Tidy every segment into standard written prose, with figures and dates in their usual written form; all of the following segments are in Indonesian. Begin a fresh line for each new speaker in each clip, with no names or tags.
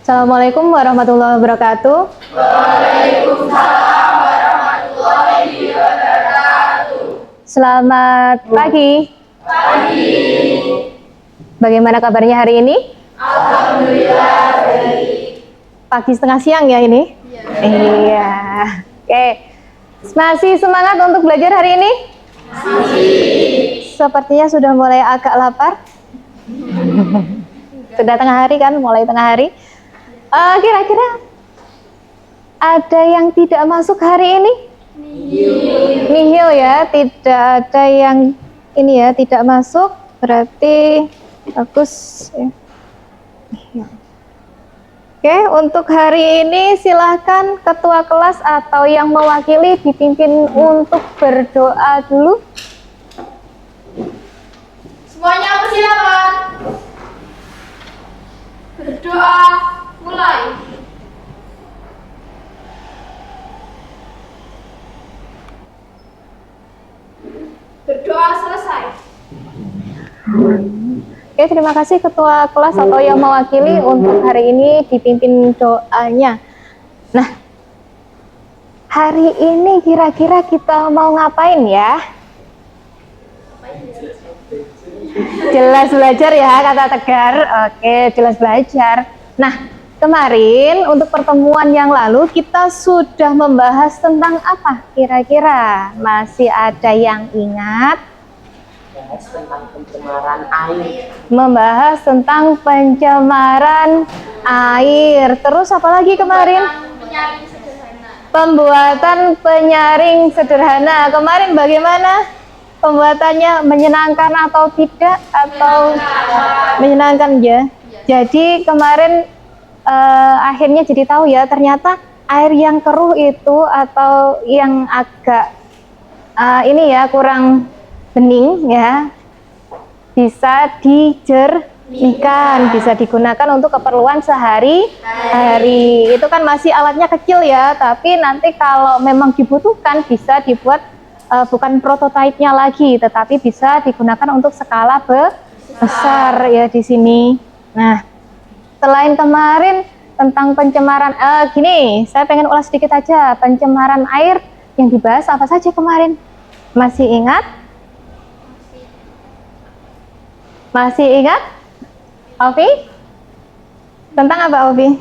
Assalamualaikum warahmatullahi wabarakatuh.
Waalaikumsalam warahmatullahi wabarakatuh.
Selamat pagi.
Pagi.
Bagaimana kabarnya hari ini?
Alhamdulillah baik.
Pagi setengah siang ya ini? Iya. Oke. Masih semangat untuk belajar hari ini?
Masih.
Sepertinya sudah mulai agak lapar. Sudah tengah hari kan, mulai tengah hari. Kira-kira ada yang tidak masuk hari ini? Nihil ya, tidak ada yang ini ya, tidak masuk. Berarti bagus ya. Oke, untuk hari ini silahkan ketua kelas atau yang mewakili dipimpin untuk berdoa dulu.
Semuanya persilakan. Berdoa mulai. Berdoa selesai.
Oke, terima kasih ketua kelas atau yang mewakili untuk hari ini dipimpin doanya. Nah, hari ini kira-kira kita mau ngapain ya? Jelas belajar ya, kata Tegar. Oke, jelas belajar. Nah, kemarin untuk pertemuan yang lalu kita sudah membahas tentang apa kira-kira? Masih ada yang ingat?
Tentang pencemaran air.
Membahas tentang pencemaran air. Terus apa lagi kemarin?
Penyaring sederhana.
Pembuatan penyaring sederhana. Kemarin bagaimana? Pembuatannya menyenangkan atau tidak? Atau menyenangkan ya? Jadi kemarin akhirnya jadi tahu ya, ternyata air yang keruh itu atau yang agak ini ya kurang bening ya, bisa dijernihkan, bisa digunakan untuk keperluan sehari-hari. Itu kan masih alatnya kecil ya, tapi nanti kalau memang dibutuhkan bisa dibuat bukan prototipenya lagi, tetapi bisa digunakan untuk skala besar ya di sini. Nah, selain kemarin tentang pencemaran, gini, saya pengen ulas sedikit aja pencemaran air yang dibahas apa saja kemarin. Masih ingat? Masih ingat? Ovi? Tentang apa, Ovi?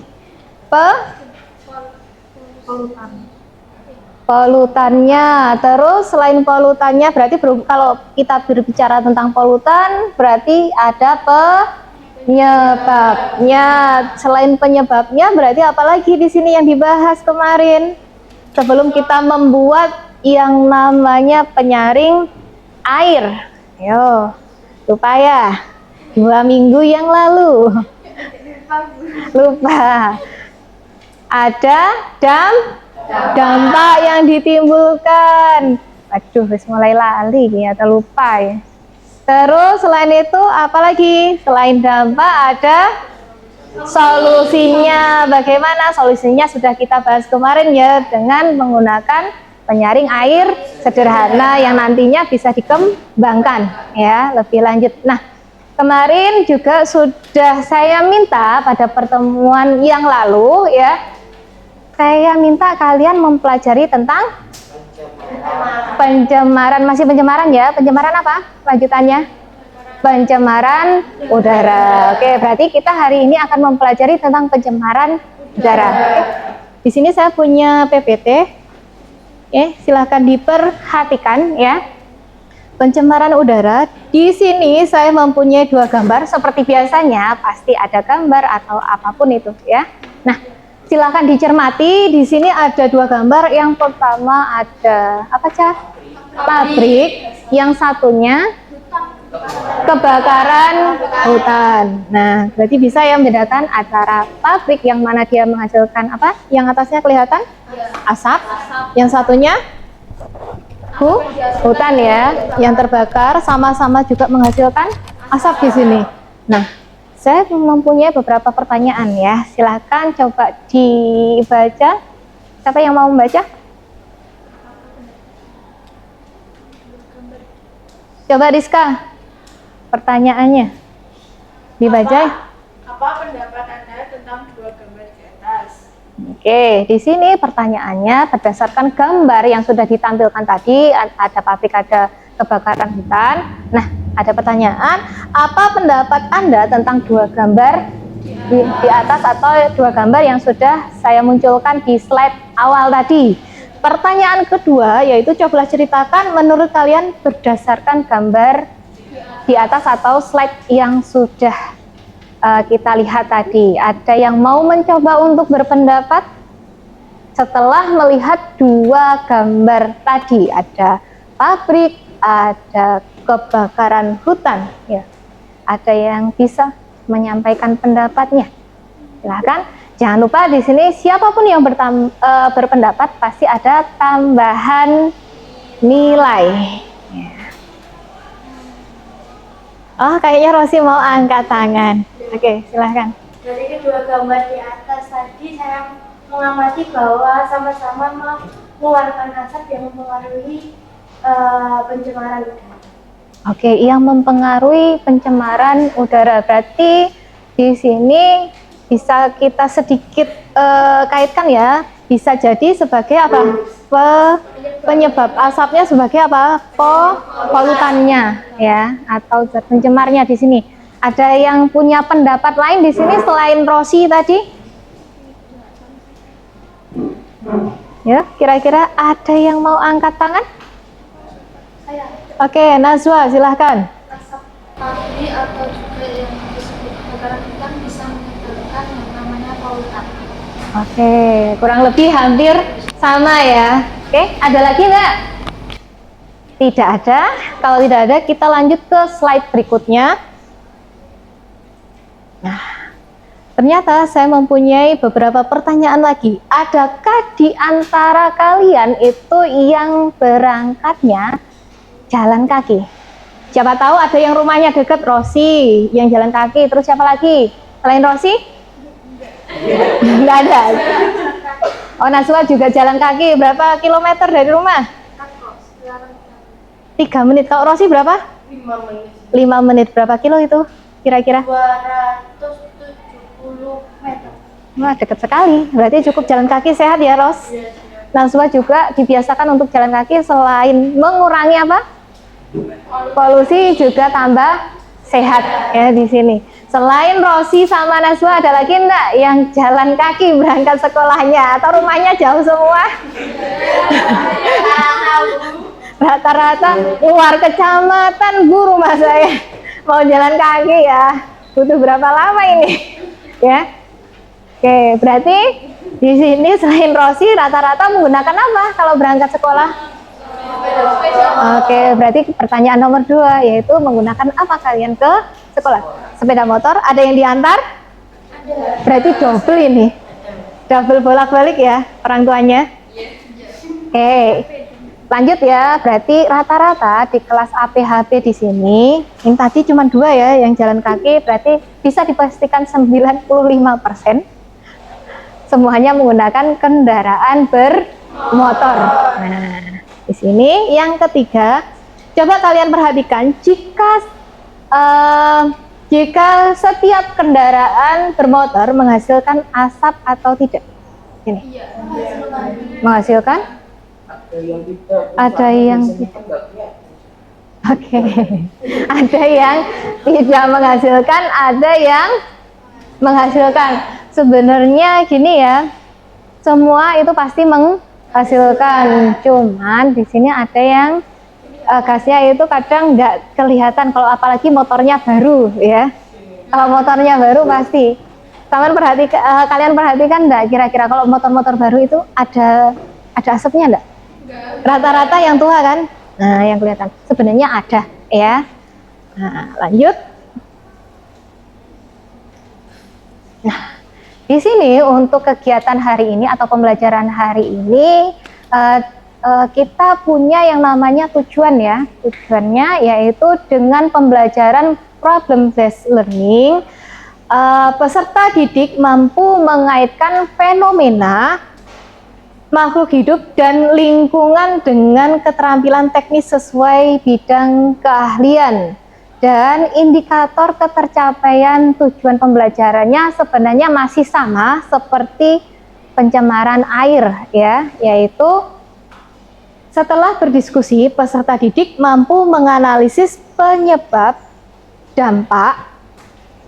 Polutannya. Terus selain polutannya berarti kalau kita berbicara tentang polutan berarti ada penyebabnya. Selain penyebabnya berarti apalagi di sini yang dibahas kemarin sebelum kita membuat yang namanya penyaring air. Yo. Lupa ya, 2 minggu yang lalu. Lupa. Ada dampak yang ditimbulkan. Aduh, mulai lali atau lupa ya. Terus selain itu apalagi? Selain dampak ada solusinya. Bagaimana solusinya sudah kita bahas kemarin ya, dengan menggunakan penyaring air sederhana yang nantinya bisa dikembangkan ya lebih lanjut. Nah, kemarin juga sudah saya minta pada pertemuan yang lalu ya, saya minta kalian mempelajari tentang pencemaran. Masih pencemaran ya, pencemaran apa lanjutannya? Pencemaran udara. Oke, berarti kita hari ini akan mempelajari tentang pencemaran udara. Oke. Di sini saya punya PPT. Silahkan diperhatikan ya. Pencemaran udara. Di sini saya mempunyai 2 gambar. Seperti biasanya pasti ada gambar atau apapun itu ya. Nah, silahkan dicermati. Di sini ada 2 gambar. Yang pertama ada apa, Cah? Pabrik. Yang satunya kebakaran hutan. Nah, berarti bisa ya membedakan antara pabrik yang mana dia menghasilkan apa? Yang atasnya kelihatan asap, yang satunya hutan ya, yang terbakar sama-sama juga menghasilkan asap di sini. Nah, saya mempunyai beberapa pertanyaan ya. Silahkan coba dibaca. Siapa yang mau membaca? Coba Rizka. Pertanyaannya dibaca.
Apa pendapat Anda tentang 2 gambar
Oke, di sini pertanyaannya berdasarkan gambar yang sudah ditampilkan tadi, ada pabrik, ada kebakaran hutan. Nah, ada pertanyaan, apa pendapat Anda tentang dua gambar di atas atau dua gambar yang sudah saya munculkan di slide awal tadi? Pertanyaan kedua yaitu cobalah ceritakan menurut kalian berdasarkan gambar di atas atau slide yang sudah kita lihat tadi. Ada yang mau mencoba untuk berpendapat setelah melihat dua gambar tadi? Ada pabrik, ada kebakaran hutan, ya. Ada yang bisa menyampaikan pendapatnya? Silahkan. Jangan lupa di sini siapapun yang berpendapat pasti ada tambahan nilai. Ya. Oh, kayaknya Rosi mau angkat tangan. Oke, silahkan.
Dari kedua gambar di atas tadi saya mengamati bahwa sama-sama mengeluarkan asap yang mempengaruhi pencemaran udara.
Oke, yang mempengaruhi pencemaran udara. Berarti di sini bisa kita sedikit kaitkan ya. Bisa jadi sebagai apa? Penyebab asapnya sebagai apa? Polutannya ya, atau zat pencemarnya di sini. Ada yang punya pendapat lain di sini selain Rosi tadi? Ya, kira-kira ada yang mau angkat tangan? Oke, Nazwa silahkan.
Asap pabrik atau juga yang disebut kebakaran hutan bisa menimbulkan yang namanya polutan.
Oke, kurang lebih hampir sama ya. Oke, ada lagi nggak? Tidak ada. Kalau tidak ada, kita lanjut ke slide berikutnya. Nah, ternyata saya mempunyai beberapa pertanyaan lagi. Adakah di antara kalian itu yang berangkatnya jalan kaki? Siapa tahu ada yang rumahnya deket, Rosi yang jalan kaki. Terus siapa lagi? Selain Rosi? Enggak ada. Oh, Naswa juga jalan kaki. Berapa kilometer dari rumah? 3 menit. Kalau Rosi berapa?
5 menit.
5 menit. Berapa kilo itu kira-kira?
270 meter.
Wah, dekat sekali. Berarti cukup jalan kaki, sehat ya, Ros? Naswa juga dibiasakan untuk jalan kaki selain mengurangi apa? Polusi, juga tambah sehat ya di sini. Selain Rosi sama Naswa, ada lagi enggak yang jalan kaki berangkat sekolahnya atau rumahnya jauh semua? Rata-rata luar kecamatan Bu rumah saya. Mau jalan kaki ya, butuh berapa lama ini? Ya. Oke, berarti di sini selain Rosi rata-rata menggunakan apa kalau berangkat sekolah? Oke, berarti pertanyaan nomor 2 yaitu menggunakan apa kalian ke sekolah? Sepeda motor. Ada yang diantar? Berarti double ini, double bolak-balik ya orang tuanya. Oke, lanjut ya. Berarti rata-rata di kelas APHP di sini, ini tadi cuma 2 ya yang jalan kaki. Berarti bisa dipastikan 95% semuanya menggunakan kendaraan bermotor. Nah, di sini yang ketiga, coba kalian perhatikan jika setiap kendaraan bermotor menghasilkan asap atau tidak. Ini. Menghasilkan? Ada yang tidak. Oke. Ada yang tidak menghasilkan, ada yang menghasilkan. Sebenarnya gini ya, semua itu pasti menghasilkan, cuman di sini ada yang gasnya itu kadang nggak kelihatan kalau apalagi motornya baru ya. Kalau motornya baru pasti. Kalian perhatikan nggak kira-kira kalau motor-motor baru itu ada asapnya nggak? Rata-rata yang tua kan? Nah, yang kelihatan sebenarnya ada ya. Nah, lanjut. Nah, di sini untuk kegiatan hari ini atau pembelajaran hari ini kita punya yang namanya tujuan ya. Tujuannya yaitu dengan pembelajaran problem based learning, peserta didik mampu mengaitkan fenomena makhluk hidup dan lingkungan dengan keterampilan teknis sesuai bidang keahlian. Dan indikator ketercapaian tujuan pembelajarannya sebenarnya masih sama seperti pencemaran air ya, yaitu setelah berdiskusi peserta didik mampu menganalisis penyebab, dampak,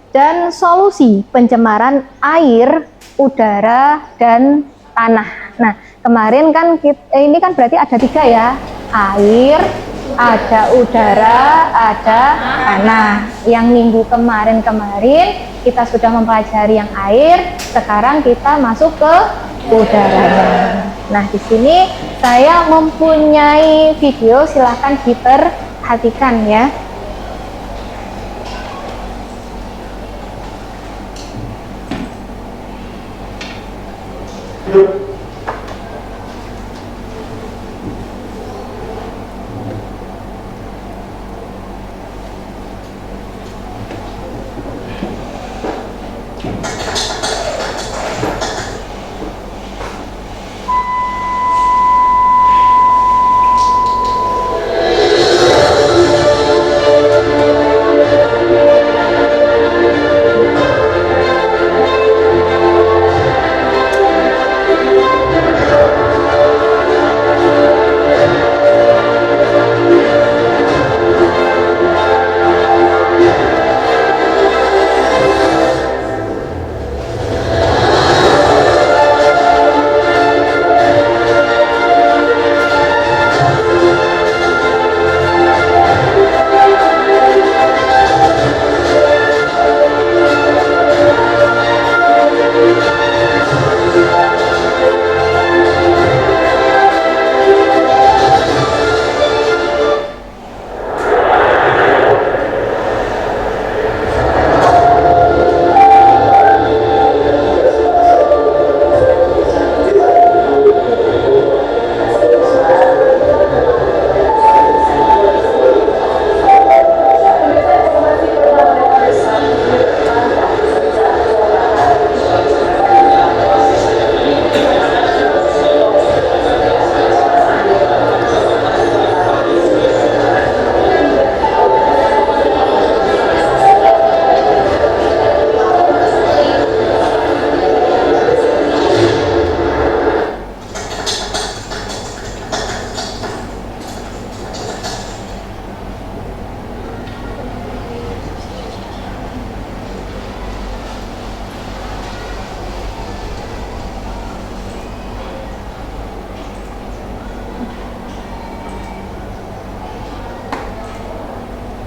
dan solusi pencemaran air, udara, dan tanah. Nah, kemarin kan ini kan berarti ada 3 ya, air, ada udara, ada tanah. Yang minggu kemarin kita sudah mempelajari yang air, sekarang kita masuk ke udaranya. Nah, di sini saya mempunyai video, silahkan diperhatikan ya.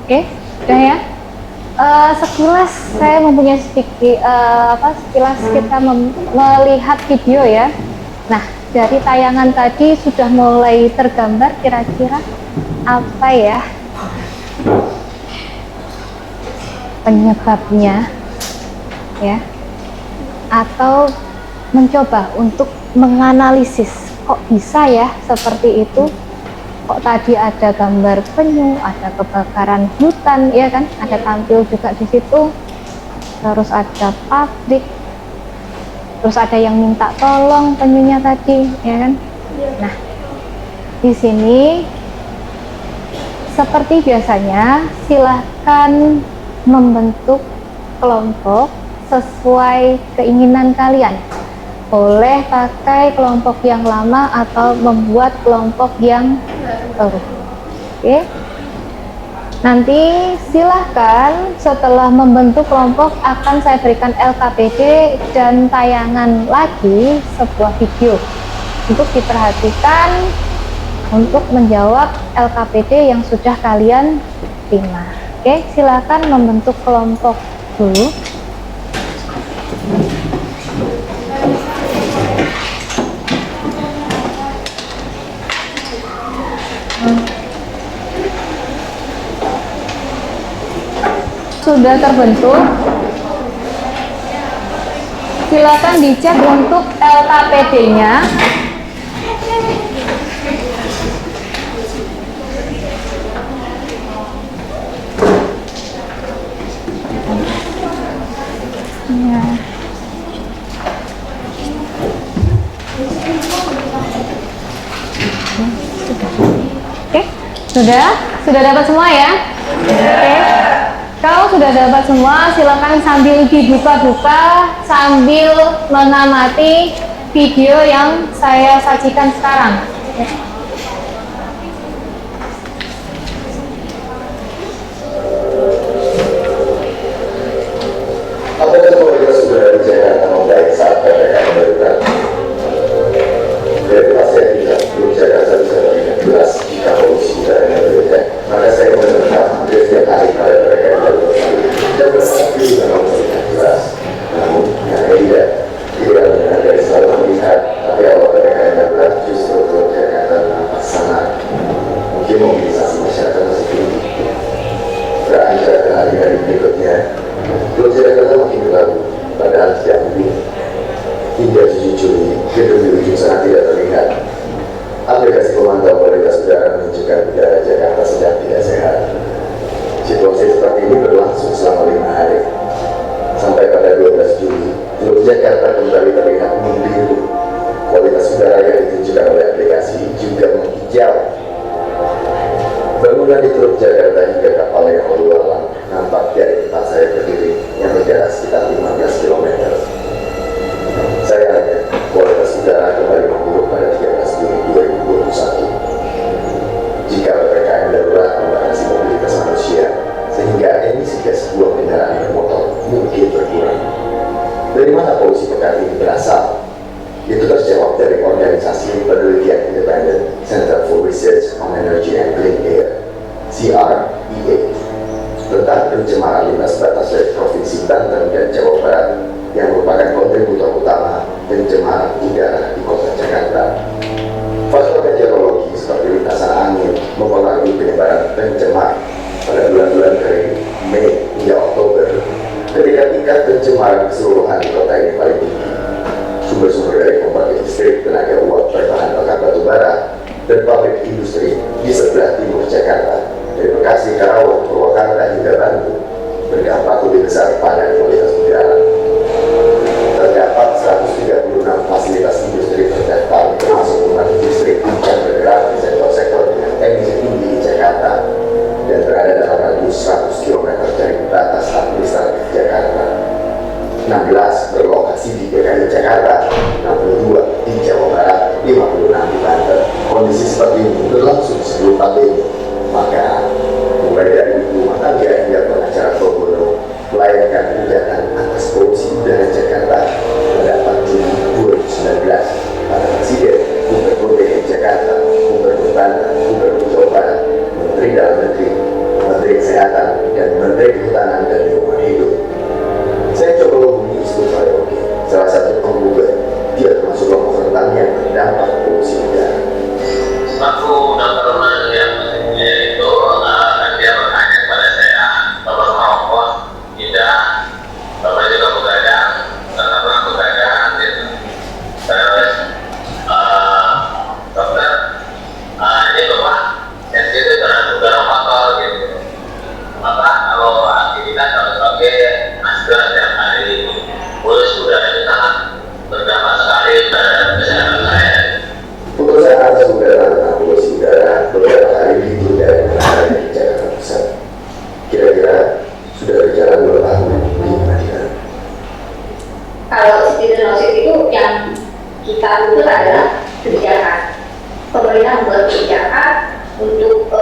Oke, udah ya. Sekilas saya mempunyai sekilas kita melihat video ya. Nah, dari tayangan tadi sudah mulai tergambar kira-kira apa ya penyebabnya ya, atau mencoba untuk menganalisis kok bisa ya seperti itu. Kok tadi ada gambar penyu, ada kebakaran hutan, ya kan? Ada tampil juga di situ. Terus ada pabrik. Terus ada yang minta tolong penyunya tadi, ya kan? Nah, di sini seperti biasanya silahkan membentuk kelompok sesuai keinginan kalian. Boleh pakai kelompok yang lama atau membuat kelompok yang baru. Oke. Nanti silahkan setelah membentuk kelompok akan saya berikan LKPD dan tayangan lagi sebuah video untuk diperhatikan untuk menjawab LKPD yang sudah kalian terima. Oke, silahkan membentuk kelompok dulu. Sudah terbentuk, silakan dicek untuk LKPD-nya. Ya. Oke, sudah dapat semua ya? Oke. Kalau sudah dapat semua, silakan sambil dibuka-buka, sambil mengamati video yang saya sajikan sekarang.
Apakah kualitas udara di Jakarta membaik saat PPKM darurat? Dari pas saya tidak belum Jakarta bisa terlihat jelas jika polusi udaranya berbeda. Maka saya menemukan hampir setiap hari pada PPKM darurat dan berarti memang terlihat jelas. Namun yang tidak benar dari selalu melihat, tapi awal PPKM darurat justru Teluk Jakarta nampak sangat. Mungkin mobilisasi masyarakat masih tinggi. Beranjak ke hari-hari berikutnya, Teluk Jakarta makin berlalu, padahal setiap minggu hingga 7 Juli, gedung di ujung sana tidak terlihat. Aplikasi pemantau kualitas udara menunjukkan udara Jakarta sedang tidak sehat. Situasi seperti ini berlangsung selama 5 hari. Sampai pada 12 Juli, Teluk Jakarta kembali terlihat membiru. Kualitas udara yang ditunjukkan oleh aplikasi juga menghijau. Bangunan di Teluk Jakarta hingga kapal yang lalu lalang nampak dari tempat saya berdiri yang berjarak sekitar 15 km. Sayangnya, kualitas udara kembali memburuk pada 13 Juni 2021. Jika PPKM darurat membatasi mobilitas manusia, sehingga emisi gas buang kendaraan bermotor mungkin berkurang. Dari mana polusi pekat ini berasal? Itu terjawab dari organisasi penelitian independen Center for Research on Energy and Clean Air (CREA) tentang pencemaran lintas batas dari Provinsi Banten dan Jawa Barat yang merupakan kontributor utama pencemaran udara di kota Jakarta. Faktor meteorologi seperti lintasan angin mempengaruhi penyebaran pencemar pada bulan-bulan kering Mei hingga Oktober, ketika tingkat pencemaran keseluruhan di kota ini paling tinggi. Sumber-sumber dari pembangkit listrik tenaga uap berbahan bakar batu bara dan pabrik industri di sebelah timur Jakarta, dari Bekasi, Karawang, Purwakarta hingga Bandung, berdampak lebih besar pada kualitas udara. Terdapat 136 fasilitas industri terdaftar termasuk pembangkit listrik yang bergerak di sektor-sektor dengan emisi tinggi di Jakarta dan berada dalam radius 100 km dari batas administratif Jakarta. 16 berlokasi di DKI Jakarta, 62 di Jawa Barat, 56 di Banten. Kondisi seperti ini berlangsung sebelum pandemi. Maka, mulai dari ibu rumah tangga hingga pengacara pro bono melayangkan gugatan atas polusi udara Jakarta pada 4 Juni 2019 pada Presiden, Gubernur DKI Jakarta, Gubernur Banten, Gubernur Jawa Barat, Menteri Dalam Negeri, Menteri Kesehatan, dan Menteri Kehutanan dan Lingkungan Hidup. Saya coba hubungi Istri Fayoki, salah satu penggugat. Dia termasuk kelompok rentan yang terdampak polusi udara.
Selaku dokter yang mesinnya itu, dia bertanya kepada saya, Bapak merokok? Tidak. Bapak juga begadang? Karena pernah begadang gitu. Terus, dokter, ini Bapak sensitif terhadap udara kotor gitu. Maka kalau aktivitas harus pakai masker setiap hari, polusi udara itu sangat berdampak sekali terhadap kesehatan saya.
Putusan atas udara tentang polusi udara beberapa kali ditunda dari pengadilan di Jakarta Pusat. Kira-kira sudah berjalan berapa tahun di pengadilan?
Kalau citizenship itu yang kita butuh adalah kebijakan. Pemerintah membuat kebijakan untuk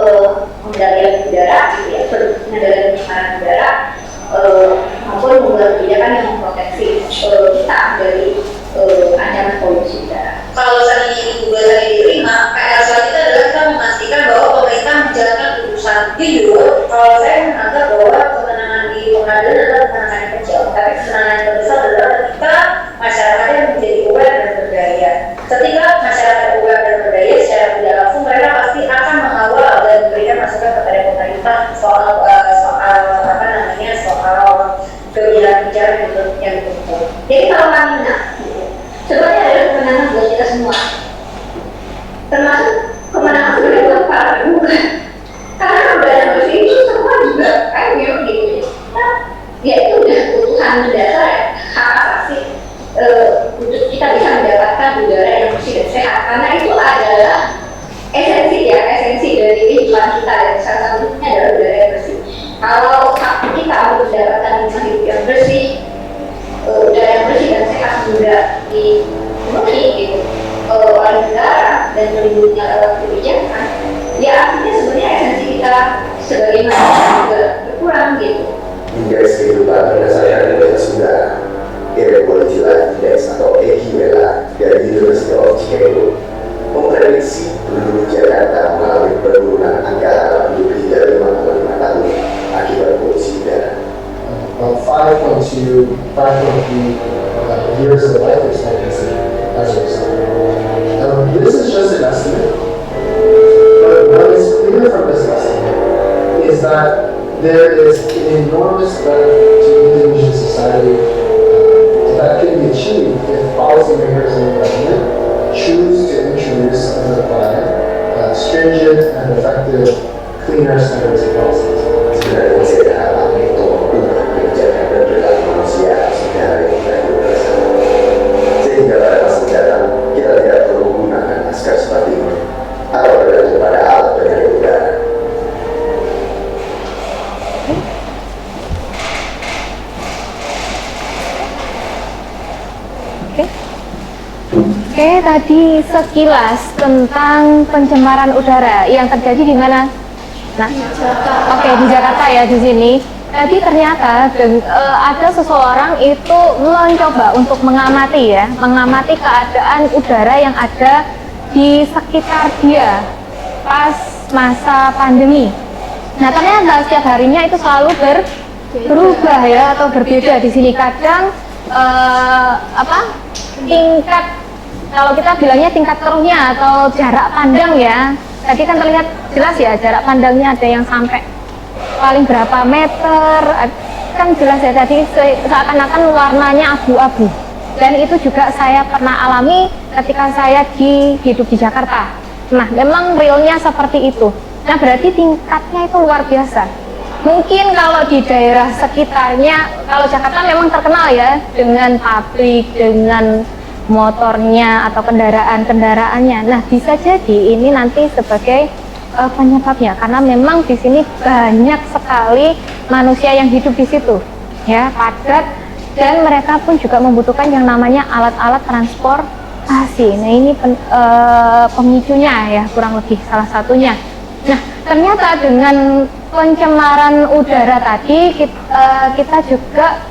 mengendalikan udara, gitu ya, mengendalikan pencemaran udara, maupun membuat kebijakan yang memproteksi kita dari ancaman polusi udara.
Kalau seandainya gugatan ini diterima, PR selanjutnya adalah kita memastikan bahwa pemerintah menjalankan putusan. Jujur, kalau saya menganggap bahwa kemenangan di pengadilan adalah kemenangan yang kecil, tapi kemenangan yang terbesar adalah ketika masyarakatnya menjadi aware dan berdaya. Ketika masyarakat aware dan berdaya, secara tidak langsung mereka pasti akan mengawal dan memberikan masukan kepada pemerintah soal kebijakan-kebijakan yang ditempuh.
Jadi kalau kami menang, sebenarnya adalah kemenangan buat kita semua, termasuk kemenangan sebenarnya buat para penggugat. Karena udah ada bersih itu semua juga kan gitu. Nah, ya itu udah kebutuhan mendasar ya, hak asasi untuk kita bisa mendapatkan udara yang bersih dan sehat. Karena itu adalah esensi dari kehidupan kita, dan salah satunya adalah udara yang bersih.
berdasarkan kualitas udara, Air Quality Life Index atau AQLI dari University of Chicago memprediksi penduduk Jakarta mengalami penurunan angka lebih dari 5,5 tahun akibat polusi udara.
About 5.2, 5.3 years of life expectancy as a result. This is just an estimate, but what is clear from this estimate is that there is an enormous benefit to Indonesian society that can be achieved if policymakers and the government choose to introduce and apply stringent and effective clean air standards and policies.
Sebenarnya masih ada harapan untuk mengubah kebijakan dan perilaku manusia secara yang baik bersama. Sehingga pada masa mendatang kita tidak perlu menggunakan masker seperti ini atau bergantung pada alat penyaring udara.
Oke, tadi sekilas tentang pencemaran udara yang terjadi di mana? Nah, oke, di Jakarta ya, di sini. Jadi ternyata ada seseorang itu mencoba untuk mengamati keadaan udara yang ada di sekitar dia pas masa pandemi. Nah, ternyata setiap harinya itu selalu berubah ya, atau berbeda di sini. Kadang tingkat, kalau kita bilangnya tingkat keruhnya atau jarak pandang ya, tadi kan terlihat jelas ya jarak pandangnya ada yang sampai paling berapa meter, kan jelas ya tadi seakan-akan warnanya abu-abu. Dan itu juga saya pernah alami ketika saya hidup di Jakarta. Nah, memang realnya seperti itu. Nah, berarti tingkatnya itu luar biasa. Mungkin kalau di daerah sekitarnya, kalau Jakarta memang terkenal ya dengan pabrik, dengan motornya atau kendaraannya. Nah, bisa jadi ini nanti sebagai penyebabnya, karena memang di sini banyak sekali manusia yang hidup di situ, ya, padat, dan mereka pun juga membutuhkan yang namanya alat-alat transportasi. Nah, ini pemicunya ya, kurang lebih salah satunya. Nah, ternyata dengan pencemaran udara tadi kita juga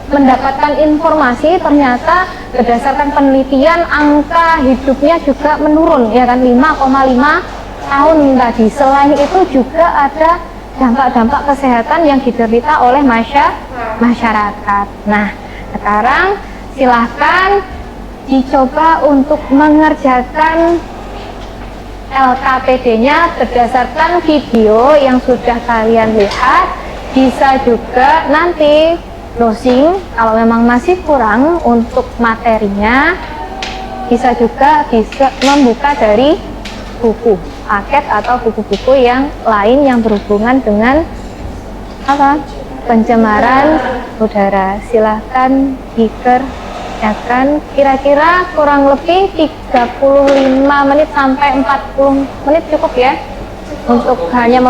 mendapatkan informasi, ternyata berdasarkan penelitian angka hidupnya juga menurun ya kan, 5,5 tahun tadi. Selain itu juga ada dampak-dampak kesehatan yang diderita oleh masyarakat. Nah, sekarang silahkan dicoba untuk mengerjakan LKPD-nya berdasarkan video yang sudah kalian lihat. Bisa juga nanti browsing kalau memang masih kurang untuk materinya, bisa membuka dari buku paket atau buku-buku yang lain yang berhubungan dengan pencemaran udara. Silahkan dikerjakan, kira-kira kurang lebih 35 menit sampai 40 menit cukup ya untuk hanya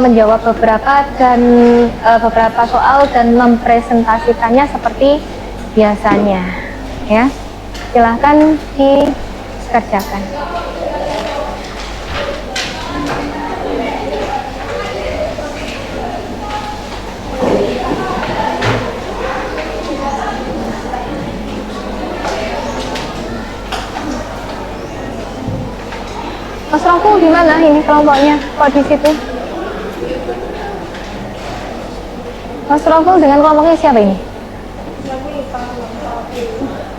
menjawab beberapa soal dan mempresentasikannya seperti biasanya ya. Silahkan dikerjakan. Mas Rongkul di mana ini kelompoknya? Kok di situ? Mas Rongkul dengan kelompoknya siapa ini?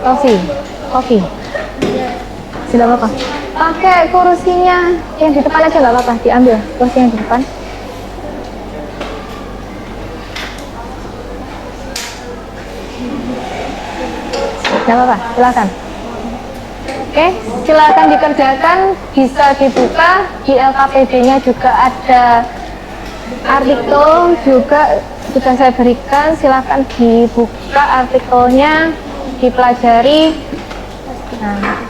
Kofi. Tidak apa-apa. Pakai kursinya yang di depan aja nggak apa-apa. Diambil kursi yang di depan. Tidak apa-apa. Silakan. Oke, silakan dikerjakan, bisa dibuka di LKPD-nya juga ada artikel juga sudah saya berikan. Silakan dibuka artikelnya, dipelajari. Nah.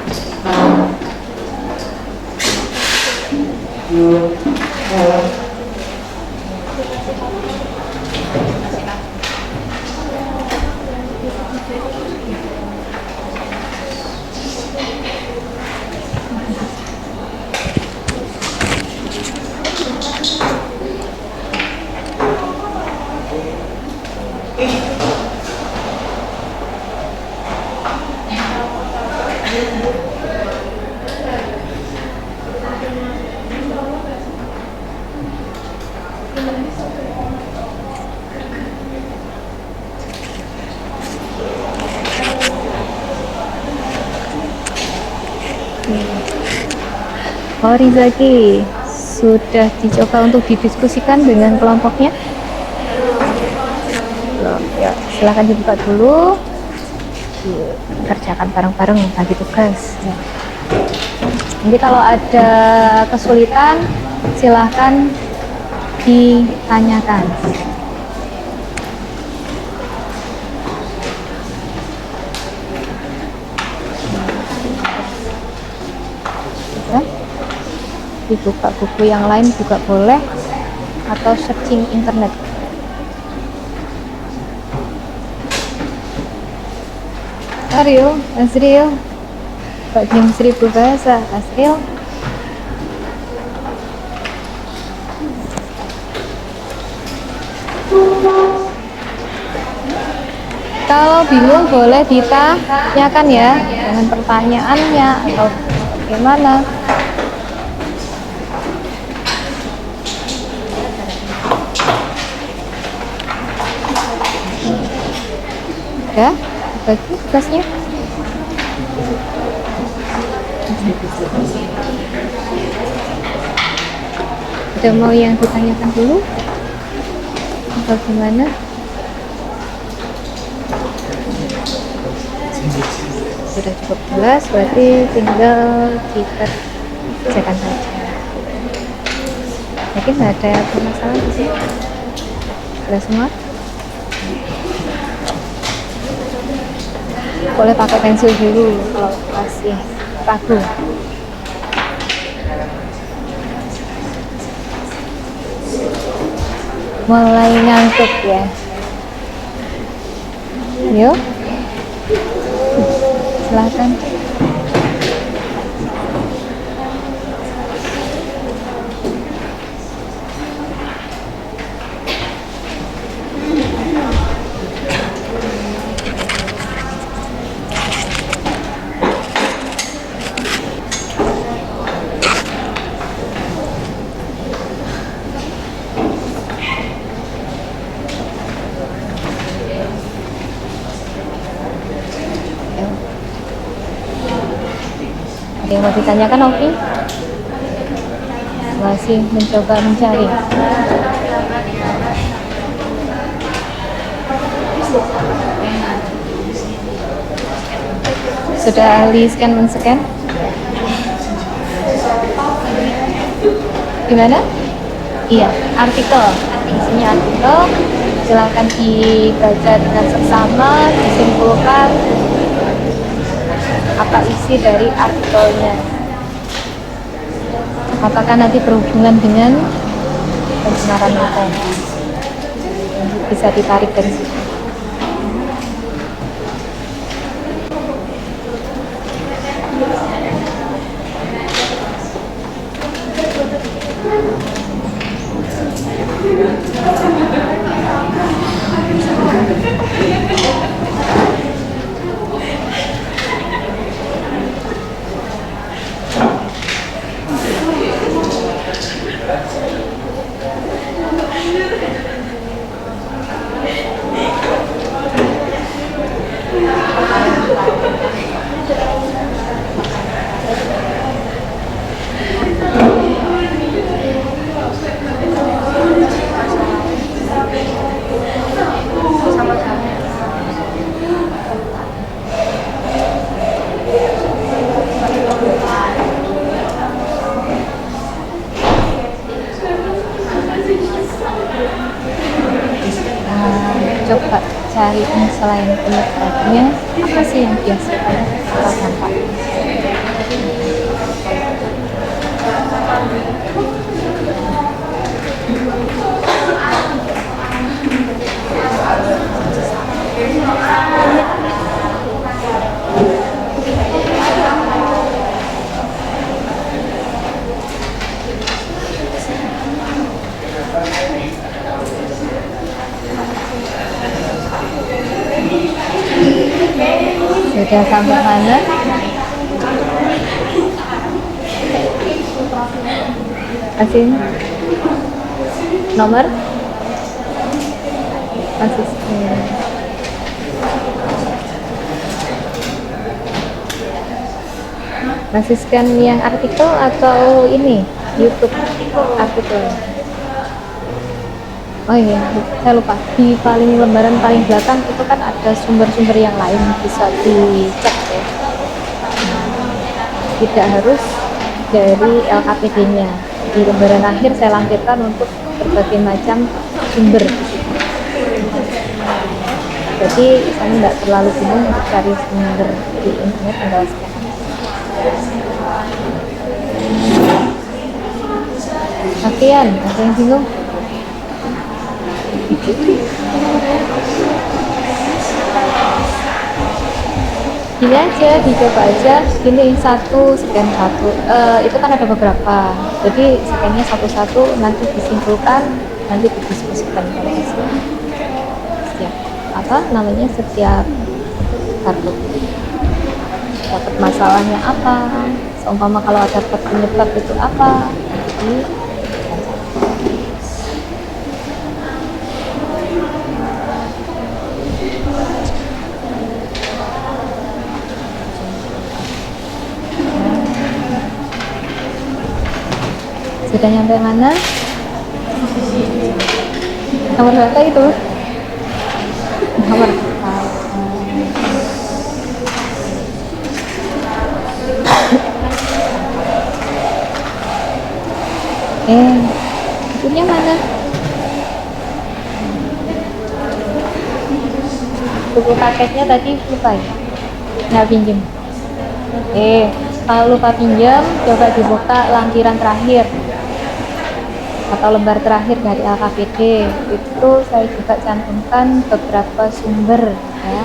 Oh, Rizaki sudah dicoba untuk didiskusikan dengan kelompoknya? Belum. Ya, silahkan dibuka dulu. Kerjakan bareng-bareng bagi tugas. Ya. Nanti kalau ada kesulitan, silahkan ditanyakan. Ya. Dibuka buku yang lain juga boleh, atau searching internet. Ariel, Azril, Pak Jam 1000 bahasa, Azril. Kalau bingung boleh ditanyakan ya, dengan pertanyaannya atau bagaimana. Ya, bagi tugasnya. Ada mau yang ditanyakan dulu? Atau gimana? Sudah cukup jelas, berarti tinggal kita kerjakan saja. Mungkin nggak ada masalah di sini. Sudah semua? Boleh pakai pensil dulu kalau masih ragu. Mulai ngantuk ya. Yuk, silahkan. Ada yang mau ditanyakan, Oki? Masih mencoba mencari. Sudah ahli scan men-scan? Gimana? Iya, artikel. Isinya artikel. Silakan dibaca dengan seksama, disimpulkan apa isi dari artikelnya. Apakah nanti berhubungan dengan pencemaran lingkungan? Bisa ditarik dari situ. Coba cari selain penyebabnya, apa sih yang biasanya kita dampak? Sudah sampai mana? Asin. Nomor masih scan. Masih scan yang artikel atau ini YouTube artikel. Oh iya, saya lupa. Di paling lembaran paling belakang itu kan ada sumber-sumber yang lain, bisa dicek ya. Tidak harus dari LKPD-nya. Di lembaran akhir saya lampirkan untuk berbagai macam sumber. Jadi saya tidak terlalu bingung untuk cari sumber di internet, tinggal scan. Latihan, ada yang bingung? Gini aja, dicoba aja. Gini, satu scan satu. Itu kan ada beberapa. Jadi scannya satu-satu, nanti disimpulkan, nanti didiskusikan kalau hasil. Setiap apa namanya setiap kartu. Dapat masalahnya apa? Seumpama kalau ada penyebab itu apa? Jadi sudah nyampe mana? Nomor berapa itu? Nomor bukunya mana? Buku paketnya tadi lupa ya? Nggak pinjem. Kalau lupa pinjam, coba dibuka lampiran terakhir atau lembar terakhir dari LKPD. Itu saya juga cantumkan beberapa sumber ya,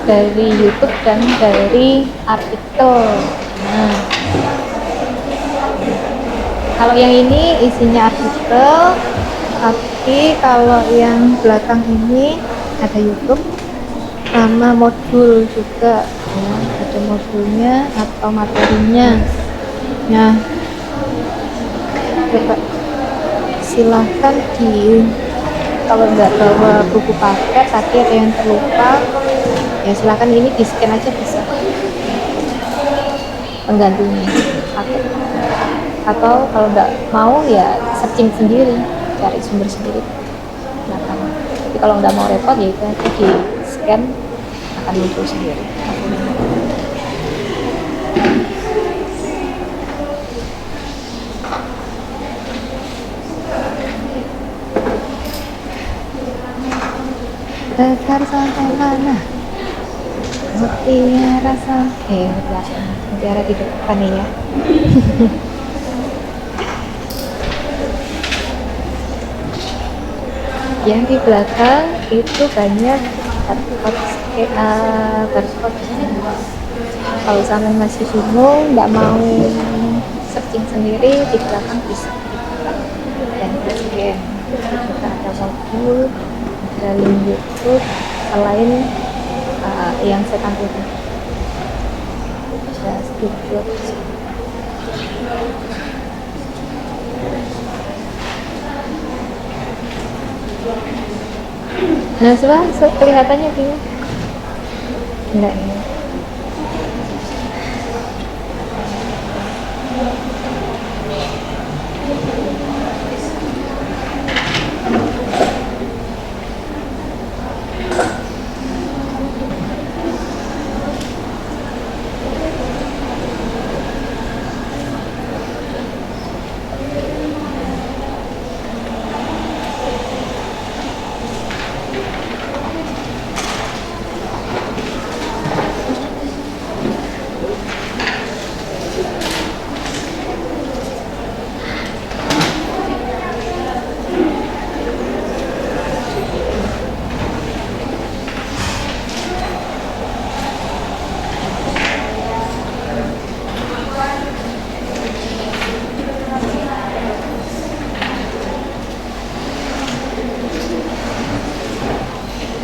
dari YouTube dan dari artikel. Nah, kalau yang ini isinya artikel, tapi kalau yang belakang ini ada YouTube sama modul juga ya, ada modulnya atau materinya. Nah, coba silahkan kalau nggak bawa buku paket tapi ada yang terlupa ya silahkan ini di scan aja bisa penggantinya paket. Atau kalau nggak mau ya searching sendiri, cari sumber sendiri belakang. Tapi kalau nggak mau repot ya itu aja di scan, akan muncul sendiri. Tegar sampai mana? Mutiara rasa mutiara di depan ya. Yang di belakang itu banyak barcode. Kalau sampai masih bingung, nggak mau searching sendiri, di belakang bisa dan scan. Juga ada modul, ada link YouTube selain yang saya tampilkan. Ada studio. Nah, kelihatannya bingung. Enggak ya.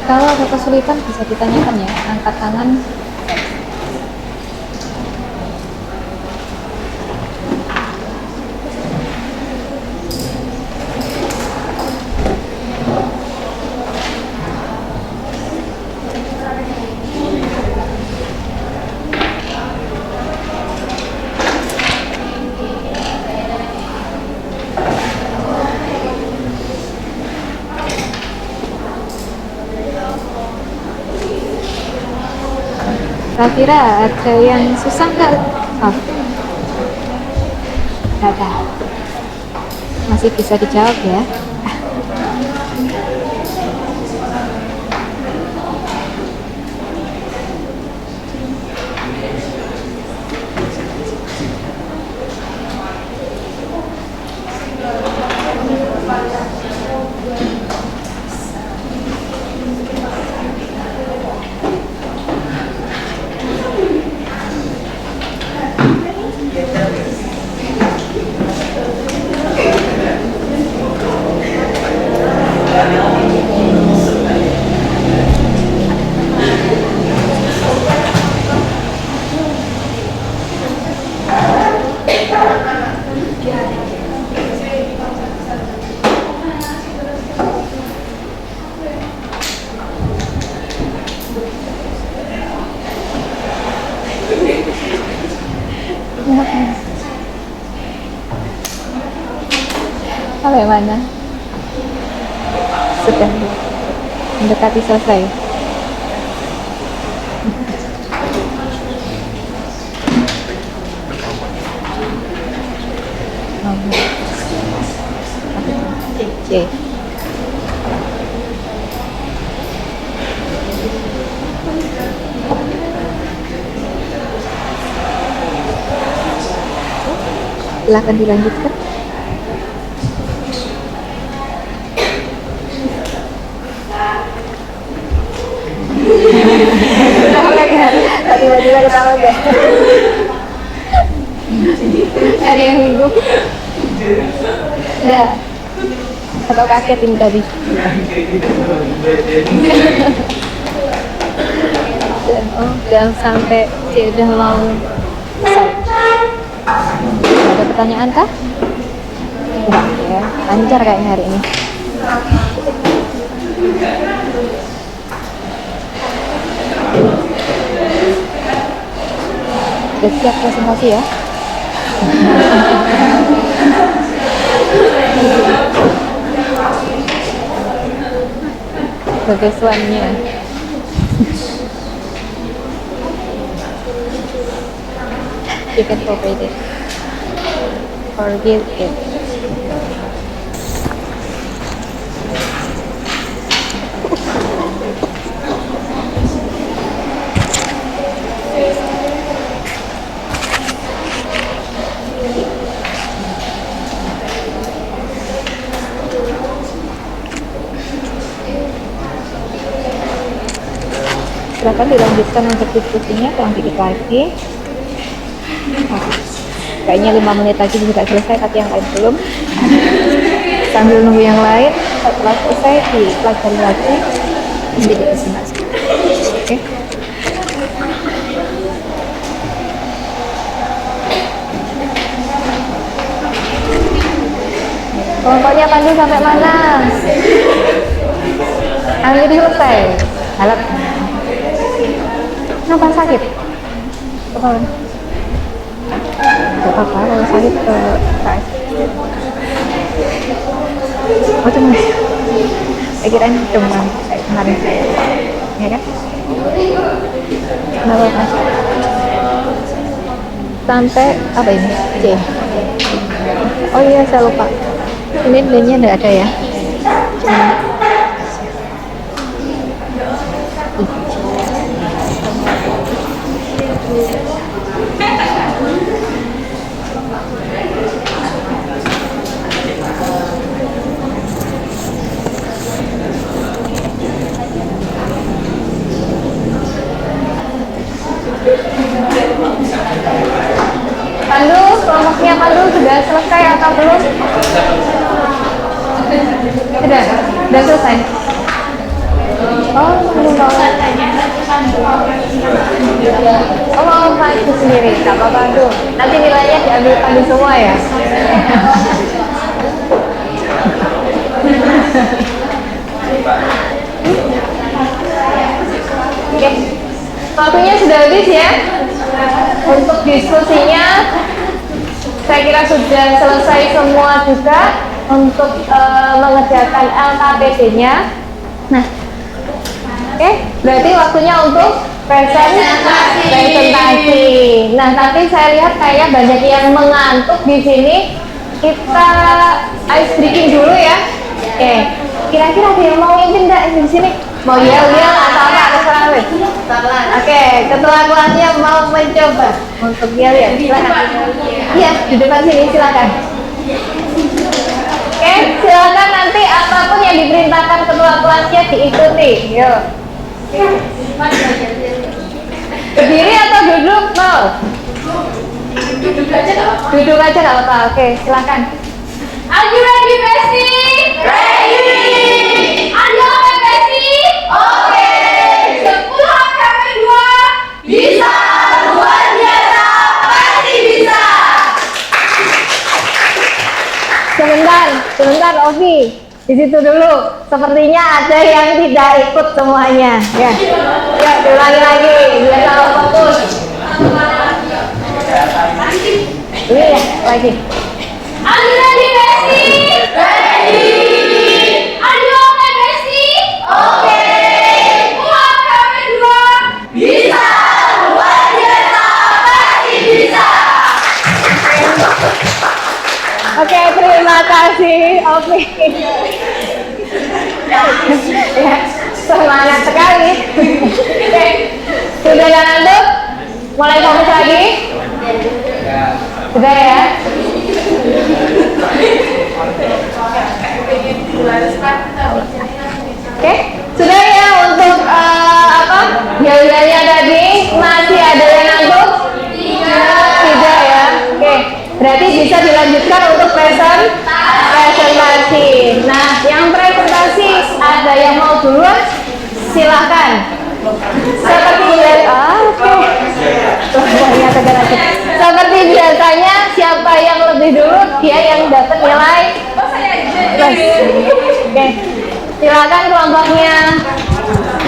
Kalau ada kesulitan bisa ditanyakan ya, angkat tangan. Kira-kira ada yang susah nggak? Oh, nggak ada. Masih bisa dijawab ya. Sampai mana? Sudah mendekati selesai. C. Silakan dilanjutkan. Tiba-tiba ketawa gak? Ada yang bingung? Enggak. Atau kaget ini tadi? Dan sampai dia udah mau selesai. Ada pertanyaan kah? Enggak ya, lancar kayaknya hari ini. Udah siap presentasi ya? Sebagai suaminya. You can forget it. Forget it. Silakan dilanjutkan untuk diskusinya, kurang dikit lagi. Kayaknya 5 menit lagi bisa selesai, tapi yang lain belum. Sambil nunggu yang lain, setelah selesai dipelajari lagi, nanti dipresentasi. Oke. Kelompoknya Pandu sampai mana? Hampir selesai. Harap. Kenapa sakit? Apa? Gak apa-apa kalau sakit ke KS. Oh cuma saya kirain demam kayak kemarin, ya kan? Gak apa-apa. Sampai apa ini? C. Oh iya saya lupa. Ini D-nya nggak ada ya? Pandu, kelompoknya Pandu sudah selesai atau belum? Sudah selesai. Oh, belum banget. Oh, mau Pandu sendiri, tak apa Pandu. Nanti nilainya diambil Pandu semua ya. Oke, waktunya sudah habis ya. Untuk diskusinya saya kira sudah selesai semua juga untuk mengerjakan LKPD-nya. Nah, oke, berarti waktunya untuk presentasi. Nah, tapi saya lihat kayaknya banyak yang mengantuk di sini. Kita ice breaking dulu ya. Oke. Kira-kira ada yang mau mimpin nggak di sini? Mau yel-yel atau apa? Terserah weh. Oke, ketua kelasnya mau mencoba untuk yel-yel. Silakan. Iya, di depan sini silakan. Oke, silakan nanti apapun yang diperintahkan ketua kelasnya diikuti. Yuk. Berdiri atau duduk? Mau? Duduk aja nggak apa-apa. Oke, silakan.
Are you ready, Besti? Ready! Are you okay, Besti? Oke! 10 kali 2 bisa! Luar biasa! Pasti bisa!
Sebentar, Ovi. Di situ dulu. Sepertinya ada yang tidak ikut semuanya. Ya, ya diulangi lagi. Biar kalau fokus. Ini ya, lagi.
Are you ready, Besti? Ready! Are you okay, Besti? Oke! 10 kali 2 bisa! Luar biasa! Pasti bisa!
Oke, terima kasih, Ovi. Ya, semangat sekali. Oke, sudah ngantuk? Mulai fokus lagi? Sudah ya? Oke, sudah ya untuk yel-yelnya tadi. Masih ada yang ngantuk? Tidak ya? Oke, berarti bisa dilanjutkan untuk presentasi. Nah, yang presentasi ada yang mau duluan? Silahkan. Seperti biasanya, siapa yang lebih dulu dia yang dapat nilai plus. Oke, silakan kelompoknya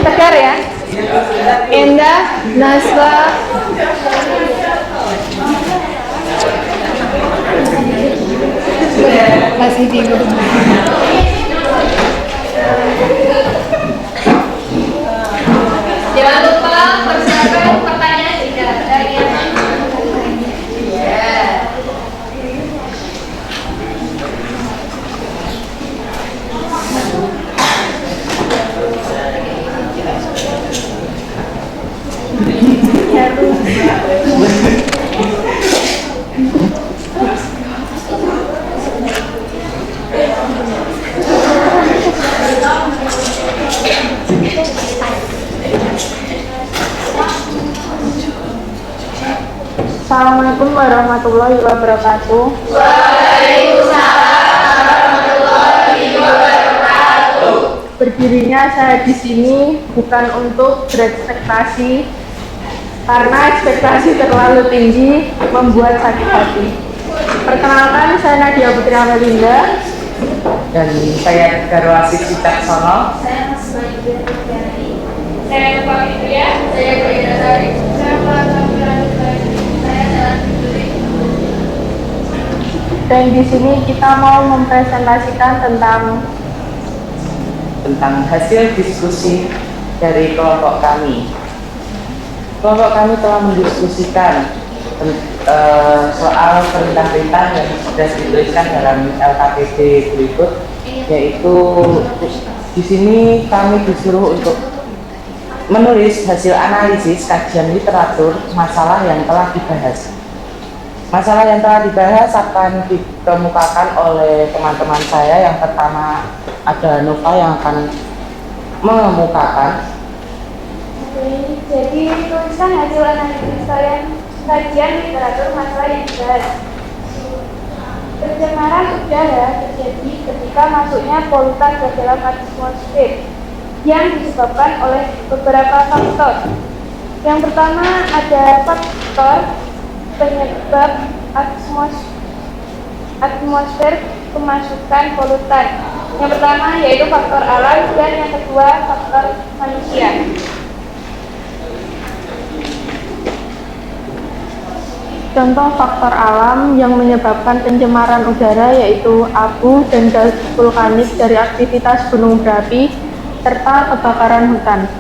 Tegar ya. Indah, Naswa, masih bingung. Jangan lupa persiapkan pertanyaan jika ada yang Assalamualaikum warahmatullahi wabarakatuh.
Waalaikumsalam warahmatullahi wabarakatuh.
Berdirinya saya di sini bukan untuk berekspektasi, karena ekspektasi terlalu tinggi membuat sakit hati. Perkenalkan, saya Nadia Putri Amelinda.
Dan saya Tegar Wasis Wicaksono.
Saya Mas Bayu Putri.
Saya Nufa Fitria.
Saya Brenda Sari. Saya Fatima Firdaus. Saya Jalan Biduri.
Dan di sini kita mau mempresentasikan
tentang hasil diskusi dari kelompok kami. Kelompok kami telah mendiskusikan soal perintah-perintah yang sudah dituliskan dalam LKPD berikut, yaitu di sini kami disuruh untuk menulis hasil analisis kajian literatur masalah yang telah dibahas. Masalah yang telah dibahas akan dikemukakan oleh teman-teman saya. Yang pertama ada Nova yang akan mengemukakan.
Jadi tuliskan hasil analisis kajian literatur masalah yang dibahas. Pencemaran udara terjadi ketika masuknya polutan ke dalam atmosfer yang disebabkan oleh beberapa faktor. Yang pertama ada faktor penyebab atmosfer kemasukan polutan. Yang pertama yaitu faktor alam dan yang kedua faktor manusia.
contoh faktor alam yang menyebabkan pencemaran udara yaitu abu dan gas vulkanik dari aktivitas gunung berapi serta kebakaran hutan.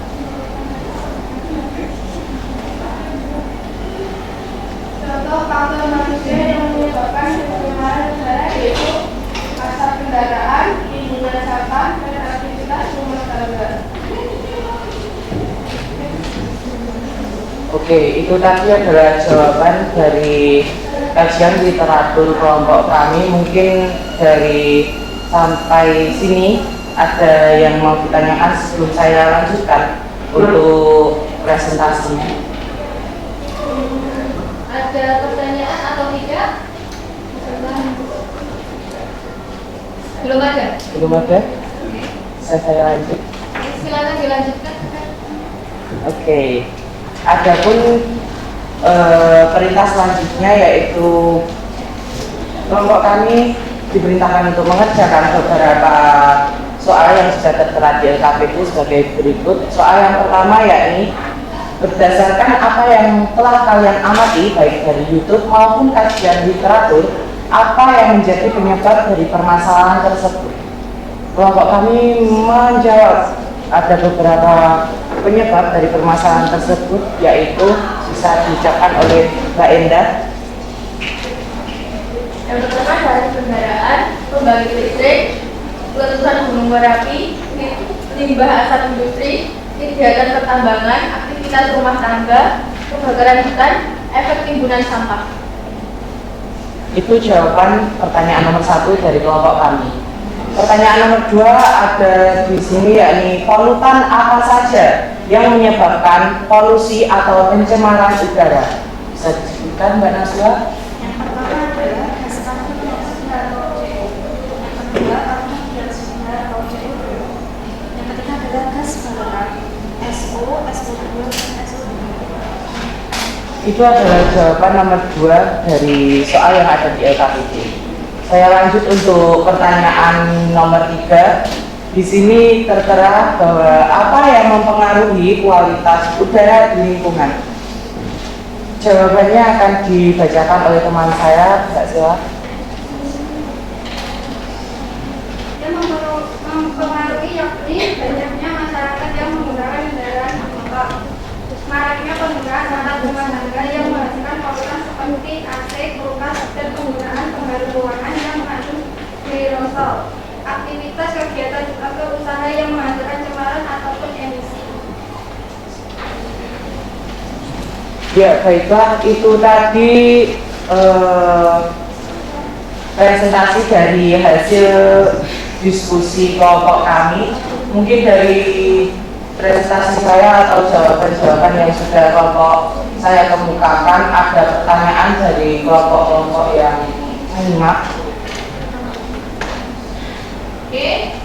Oke, itu tadi adalah jawaban dari kajian literatur kelompok kami. Mungkin dari sampai sini ada yang mau ditanyakan sebelum saya lanjutkan untuk presentasinya.
Ada pertanyaan atau tidak? Belum ada?
Belum ada? Saya lanjut.
Silakan dilanjutkan.
Oke. Adapun perintah selanjutnya yaitu kelompok kami diperintahkan untuk mengerjakan beberapa soal yang sudah tertera di LKPD sebagai berikut. Soal yang pertama yakni berdasarkan apa yang telah kalian amati baik dari YouTube maupun kajian literatur, apa yang menjadi penyebab dari permasalahan tersebut? Kelompok kami menjawab ada beberapa penyebab dari permasalahan tersebut, yaitu bisa diucapkan oleh Mbak Endah.
Yang pertama dari kendaraan, pembangkit listrik, letusan gunung berapi, limbah asap industri, kegiatan pertambangan, aktivitas rumah tangga, kebakaran hutan, efek timbunan sampah.
Itu jawaban pertanyaan nomor 1 dari kelompok kami. Pertanyaan nomor 2 ada di sini yakni polutan apa saja yang menyebabkan polusi atau pencemaran udara? Bisa disebutkan Mbak Naswa?
Yang pertama adalah gas karbon dioksida atau CO. Yang kedua karbon dioksida atau CO2. Yang ketiga adalah gas baterai SO, SO2, dan SO3.
Itu adalah jawaban nomor 2 dari soal yang ada di LKPD. Saya lanjut untuk pertanyaan nomor 3. Di sini tertera bahwa apa yang mempengaruhi kualitas udara di lingkungan. Jawabannya akan dibacakan oleh teman saya, Mbak Sila.
Yang mempengaruhi yakni banyaknya masyarakat yang menggunakan kendaraan bermotor, maraknya penggunaan alat rumah tangga yang menghasilkan polutan seperti AC, kulkas, dan penggunaan pengharum ruangan yang mengandung aerosol, aktivitas kegiatan atau usaha yang menghasilkan cemaran ataupun emisi.
Ya, baiklah, itu tadi presentasi dari hasil diskusi kelompok kami. Mungkin dari presentasi saya atau jawaban-jawaban yang sudah kelompok saya kemukakan, ada pertanyaan dari kelompok-kelompok yang menyimak.
Oke,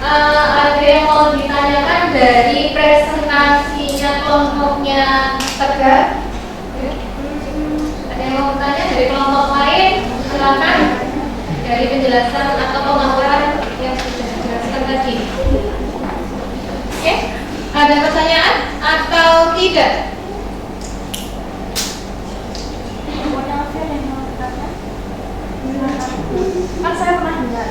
ada yang mau ditanyakan dari presentasinya kelompoknya Tegar? Ada yang mau bertanya dari kelompok lain? Silakan, dari penjelasan atau pemaparan yang sudah dijelaskan tadi. Oke, ada pertanyaan atau tidak?
Kan saya pernah dengar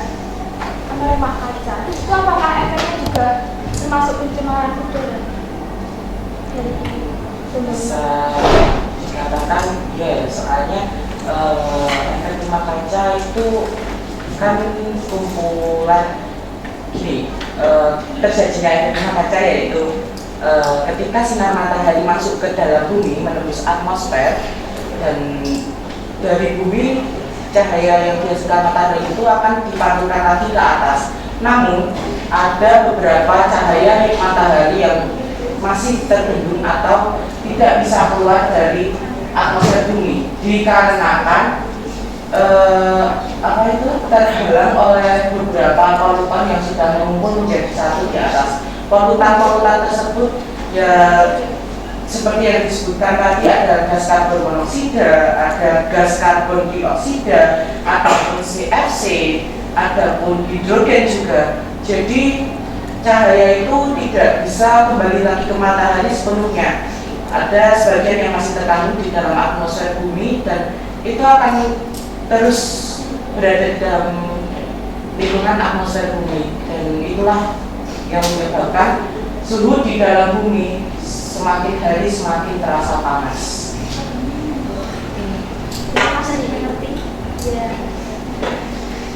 rumah kaca itu apakah efeknya juga termasuk pencemaran udara?
Bisa dikatakan ya, soalnya efek rumah kaca itu kan kumpulan gini, terjadinya efek rumah kaca yaitu ketika sinar matahari masuk ke dalam bumi menembus atmosfer, dan dari bumi cahaya yang dihasilkan matahari itu akan dipantulkan lagi ke atas. Namun ada beberapa cahaya matahari yang masih terbendung atau tidak bisa keluar dari atmosfer bumi dikarenakan terhalang oleh beberapa polutan yang sudah mengumpul menjadi satu di atas. Polutan-polutan tersebut ya seperti yang disebutkan tadi, ada gas karbon monoksida, ada gas karbon dioksida, ataupun CFC, ataupun hidrogen juga. Jadi cahaya itu tidak bisa kembali lagi ke matahari sepenuhnya. Ada sebagian yang masih terkandung di dalam atmosfer bumi dan itu akan terus berada di dalam lingkungan atmosfer bumi, dan itulah yang menyebabkan suhu di dalam bumi semakin hari semakin terasa panas.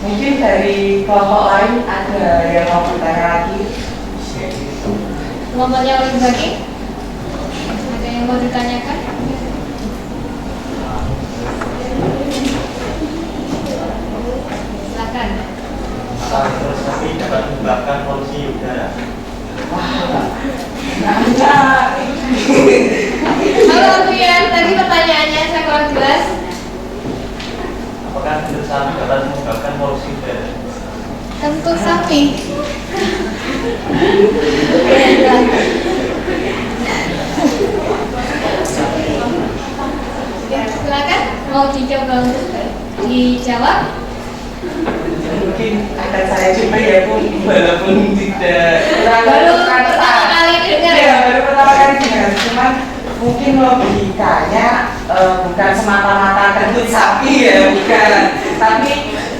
Mungkin dari kelompok lain ada yang mau bertanya lagi?
Kelompoknya lagi? Ada yang mau ditanyakan?
mikroskopi dapat menyebabkan polusi udara?
Halo Alfian, tadi pertanyaannya saya kurang jelas.
Apakah kentut sapi dapat menyebabkan polusi udara?
Kentut sapi. Silakan, mau dicoba untuk dijawab.
Mungkin akan saya coba ya Bu, walaupun tidak
Baru pertama kali dengar.
ya, baru pertama kali dengar, cuman mungkin logikanya bukan semata-mata kentut sapi ya, bukan, tapi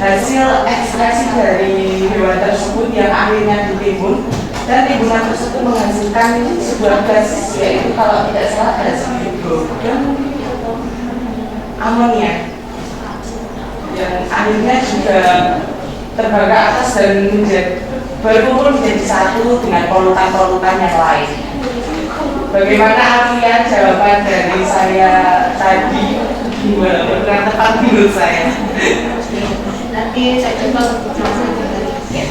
hasil ekskresi dari hewan tersebut yang akhirnya ditimbun dan timbunan tersebut menghasilkan sebuah gas, yaitu kalau tidak salah gas hidrogen amonia yang akhirnya juga terbang ke atas dan berkumpul menjadi satu dengan polutan-polutan yang lain. Bagaimana Alfian jawaban dari saya tadi? Gimana? Kurang tepat menurut saya.
Nanti saya coba untuk jelasin.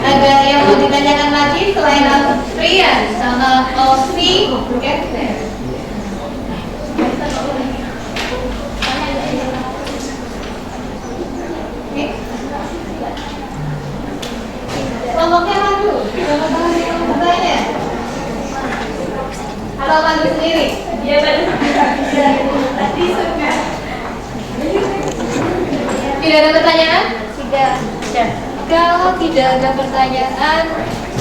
Ada yang mau ditanyakan lagi selain Alfian sama Ovi? Oke. Kelompoknya Pandu, siapa tahu yang mau bertanya? Halo Pandu sendiri? Iya Pandu. Tadi suka. Tidak ada pertanyaan? Tidak. Kalau tidak ada pertanyaan,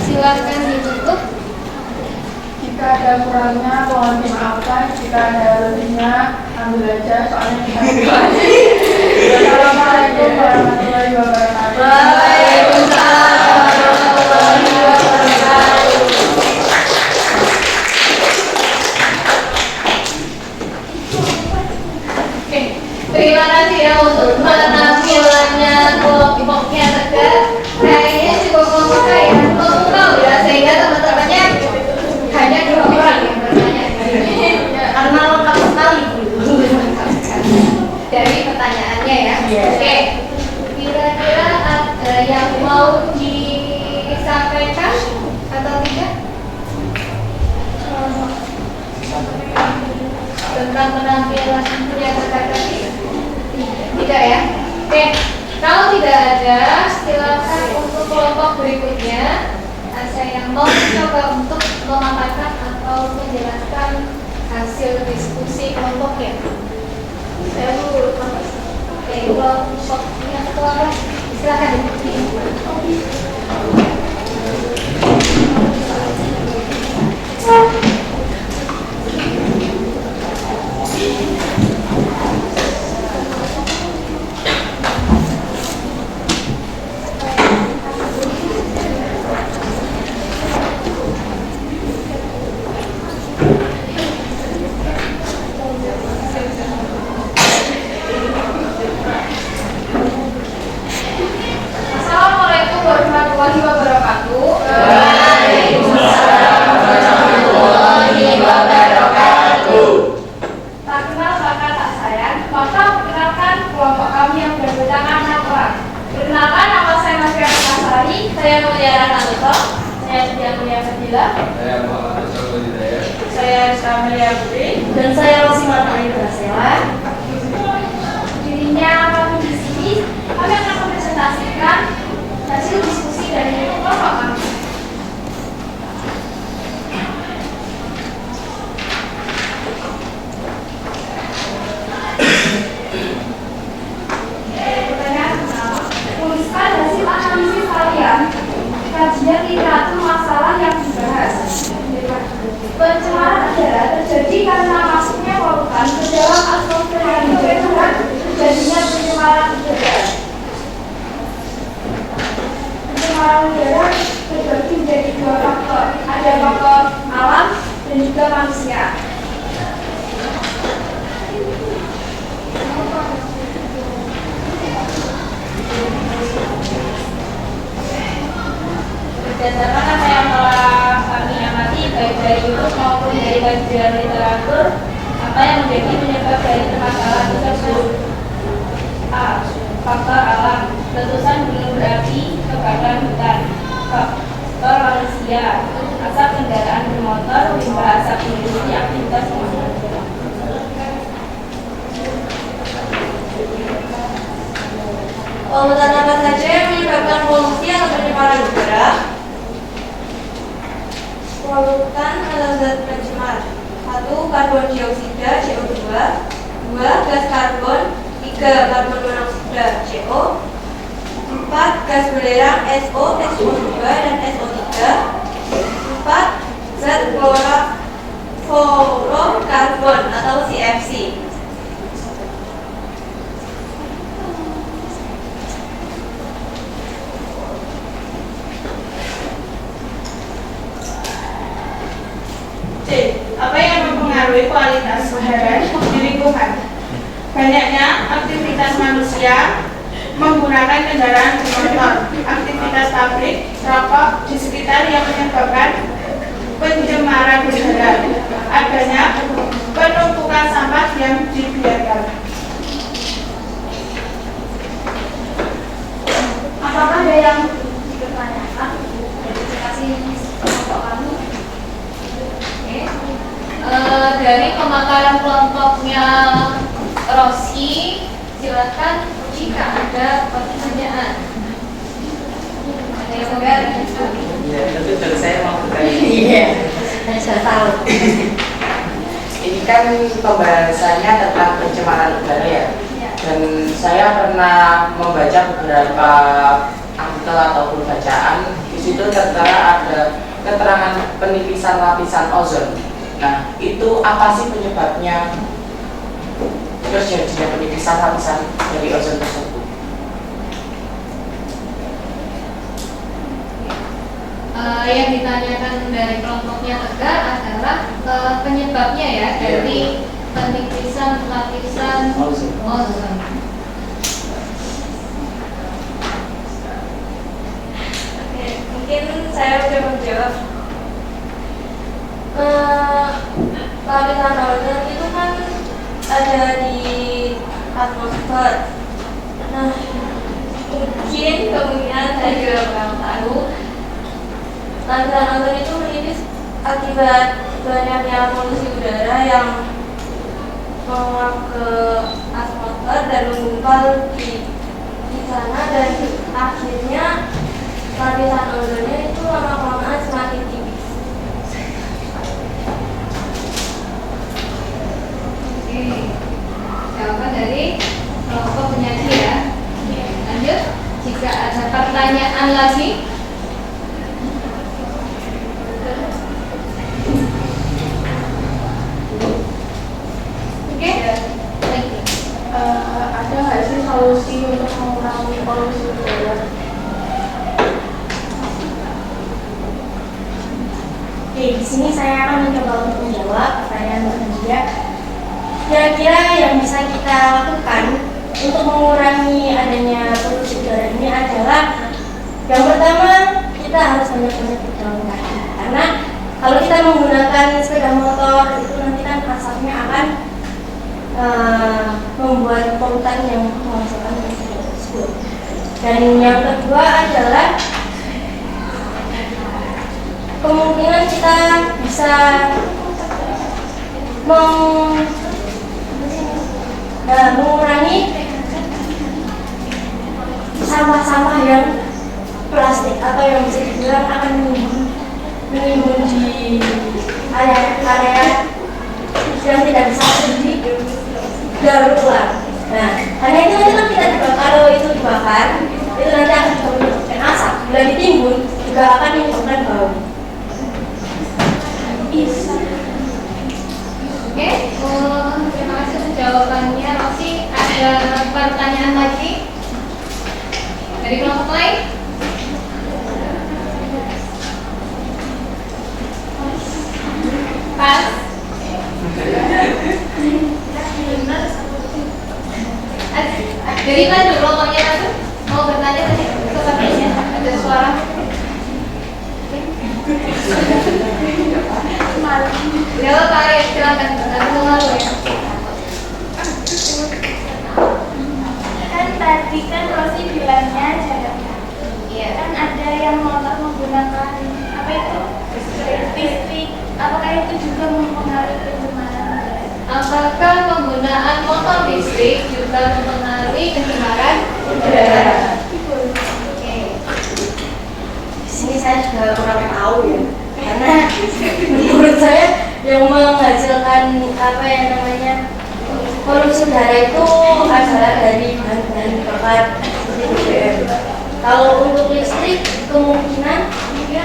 silakan ditutup.
Jika ada kurangnya, mohon dimaafkan. Jika ada lebihnya, ambil aja. Soalnya kita lagi. Assalamualaikum warahmatullahi wabarakatuh.
Waalaikumsalam warahmatullahi wabarakatuh. Oke, terima kasih ya untuk penampilannya kelompoknya Tegar. Kayaknya cukup membuka ya, memukau ya, sehingga teman-temannya hanya 2 orang yang bertanya. Karena lengkap sekali dari pertanyaannya ya. Oke, kira-kira ada yang mau disampaikan atau tidak tentang penampilan yang tadi? Tidak ya. Oke, kalau tidak ada, silakan untuk kelompok berikutnya. Ada yang mau mencoba untuk memaparkan atau menjelaskan hasil diskusi kelompoknya? Saya dulu. Oke, kelompok yang keluar, silakan. Assalamualaikum warahmatullahi wabarakatuh.
Waalaikumsalam warahmatullahi wabarakatuh.
Tak kenal maka tak sayang, maka perkenalkan kelompok kami yang berbilangan 6 orang. Perkenalkan, nama saya Masya Kasari, saya Mulyana Naluto, saya Setia Mulia Fadila,
Saya Muhammad Asrul Hidayat.
saya Samalia Putri,
Dan saya Rosimar Tani Brasela.
dirinya kami di sini. Kami akan mempresentasikan hasil diskusi dari kelompok kami. Pertanyaan pertama, tuliskan hasil analisis kalian. Kajian literatur masalah yang dibahas. Pencemaran udara terjadi karena masuknya polutan ke dalam atmosfer yang menyebabkan terjadinya pencemaran udara. Pencemaran udara terbagi menjadi 2 faktor. Ada faktor alam dan juga manusia. Berdasarkan apa yang telah kami amati baik dari YouTube maupun dari kajian literatur, apa yang menjadi penyebab dari permasalahan tersebut? A. faktor alam. Letusan gunung berapi, kebakaran hutan. Faktor manusia, asap kendaraan bermotor, limbah asap industri, aktivitas manusia.
Polutan apa saja yang menyebabkan polusi atau pencemaran udara? Polutan adalah zat pencemar. 1. Karbon dioksida CO2, 2. Gas karbon, 3. Karbon monoksida CO, 4. Gas belerang SO, SO2 dan SO3, 4. Zat fluorokarbon atau CFC.
Apa yang mempengaruhi kualitas udara di lingkungan? Banyaknya aktivitas manusia menggunakan kendaraan bermotor, aktivitas pabrik, rokok di sekitar yang menyebabkan pencemaran udara, adanya penumpukan sampah yang dibiarkan.
Apakah ada yang dipertanyakan? Kasih kelompok kamu.
Dari pemaparan kelompoknya Rosi, silakan jika ada pertanyaan. Ada yang mau
Ya, tentu dari saya mau bertanya.
Iya, saya tahu.
Ini kan pembahasannya tentang pencemaran udara ya. Dan saya pernah membaca beberapa artikel ataupun bacaan. Di situ tertera ada keterangan penipisan lapisan ozon. Nah, itu apa sih penyebabnya terjadinya penipisan lapisan dari ozon tersebut?
Yang ditanyakan dari kelompoknya Tegar adalah penyebabnya ya dari penipisan lapisan ozon.
Oke, mungkin saya udah menjawab. Lapisan ozon itu kan ada di atmosfer. Nah, mungkin kemungkinan saya juga kurang tahu. Lapisan ozon itu menipis akibat banyaknya polusi udara yang menguap ke atmosfer dan menggumpal di sana, dan akhirnya lapisan ozonnya itu lama-kelamaan semakin tipis.
Jawaban dari kelompok penyanyi ya. Lanjut, jika ada pertanyaan lagi. Oke,
Ada nggak sih solusi untuk mengurangi polusi udara?
Oke, di sini saya akan mencoba untuk menjawab pertanyaan berikutnya. Kira-kira yang bisa kita lakukan untuk mengurangi adanya polusi udara ini adalah yang pertama, kita harus banyak-banyak berjalan kaki. Karena kalau kita menggunakan sepeda motor itu nanti kan asapnya akan membuat polutan yang menghasilkan polusi tersebut. Dan yang kedua adalah kemungkinan kita bisa mengurangi sampah-sampah yang plastik atau yang bisa dibilang akan menimbun di area yang tidak bisa didaur ulang. Nah, hanya itu nanti kan kita dibakar. Kalau itu dibakar, itu nanti akan menyebabkan asap. Bila ditimbun, juga akan menyebabkan bau.
Oke, terima kasih atas jawabannya. Rosi, ada pertanyaan lagi dari kelompok lain? Pas. Jadi kan dulu kelompoknya tadi mau bertanya tadi sepertinya ada suara. Jawab Pak Arif, silakan. Lalu ya.
Kan tadi
tadi kan Rosi bilangnya jarak kaki.
Iya.
Kan ada yang motor menggunakan apa itu? Listrik. Apakah itu juga mempengaruhi pencemaran udara?
Apakah penggunaan motor listrik juga mempengaruhi pencemaran udara? Oke.
Di sini saya juga kurang tahu ya, karena menurut saya yang menghasilkan apa yang namanya polusi udara itu adalah dari bahan-bahan bakar seperti BBM. Kalau untuk listrik kemungkinan ada,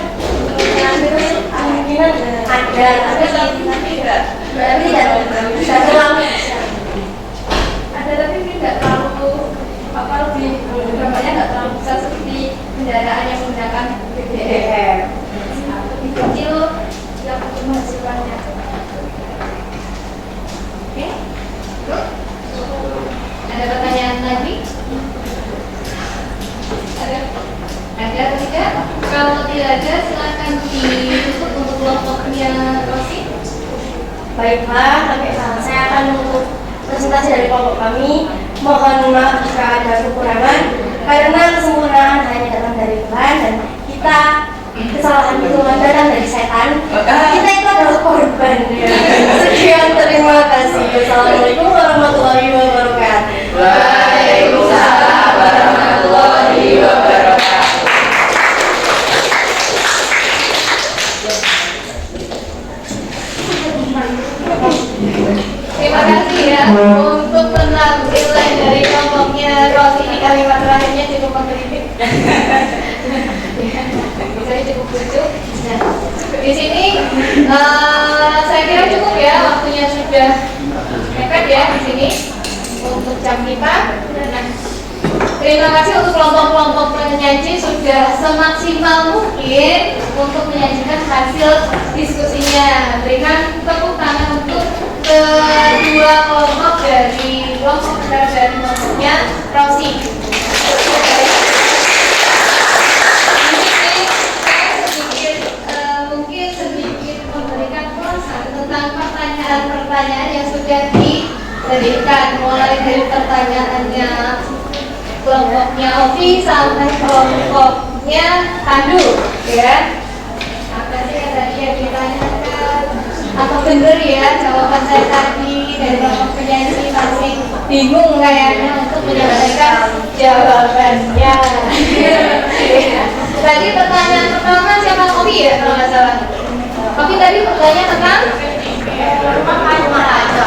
tapi tidak bisa selalu.
Ada tapi tidak terlalu apa lebih dampaknya nggak terlalu besar seperti kendaraan yang menggunakan BBM. Lebih kecil yang menghasilkannya. Oke, Good. Ada pertanyaan lagi? Ada atau tidak? Kalau tidak ada, silakan ditutup untuk kelompoknya Rosi.
Baiklah, saya akan menutup presentasi dari kelompok kami. Mohon maaf jika ada kekurangan, karena kesempurnaan hanya datang dari Tuhan dan kita kesalahan itu datang dari setan. Kita itu adalah korban. Sekian, terima kasih. Assalamualaikum warahmatullahi wabarakatuh.
Waalaikumsalam warahmatullahi wabarakatuh. Terima kasih ya untuk penampilan dari kelompoknya Rosi di kalimat terakhirnya cukup menggelitik. Bisa cukup lucu. Nah, di sini saya kira cukup ya, waktunya sudah mepet ya di sini untuk jam kita. Nah, terima kasih untuk kelompok-kelompok penyaji sudah semaksimal mungkin untuk menyajikan hasil diskusinya. Berikan tepuk tangan untuk kedua kelompok dari kelompok dan kelompoknya Rosi. Mungkin sedikit memberikan ulasan tentang pertanyaan-pertanyaan yang sudah diberikan, mulai dari pertanyaannya kelompoknya Ovi sampai kelompoknya Pandu, ya. Apa sih yang tadi yang ditanyakan? Apa benar ya jawaban saya tadi dari kelompok penyaji masih bingung kayaknya untuk menyampaikan jawabannya. Tadi pertanyaan pertama siapa Ovi ya kalau nggak salah. Ovi tadi bertanya tentang rumah kaca.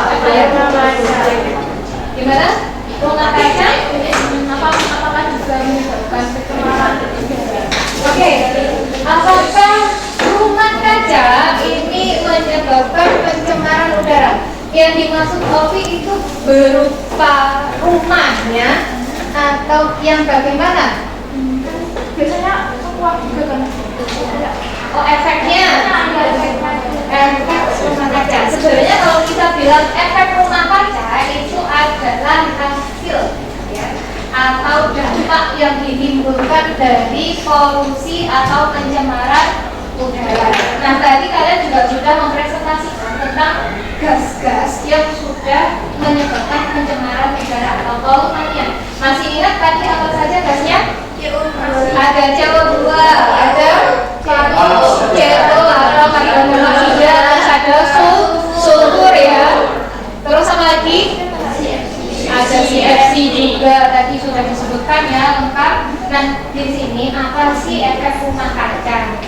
Gimana? Rumah kaca? Apakah juga menyebabkan pencemaran? Oke, apakah rumah kaca ini menyebabkan pencemaran udara? Yang dimaksud Ovi itu berupa rumahnya atau yang bagaimana?
Biasanya uang juga kan.
Oh, efeknya? Efek rumah kaca. Sebenarnya kalau kita bilang efek rumah kaca itu adalah hasil ya, atau dampak yang ditimbulkan dari polusi atau pencemaran udara. Nah, tadi kalian juga sudah mempresentasikan tentang gas-gas yang sudah menyebabkan pencemaran udara atau polutannya. Masih ingat tadi apa saja gasnya? Ada CO2, ada CO atau karbon monoksida, ada sulfur ya. Terus apa lagi? Ada CFC juga tadi sudah disebutkan ya lengkap. Nah, di sini apa sih efek rumah kaca?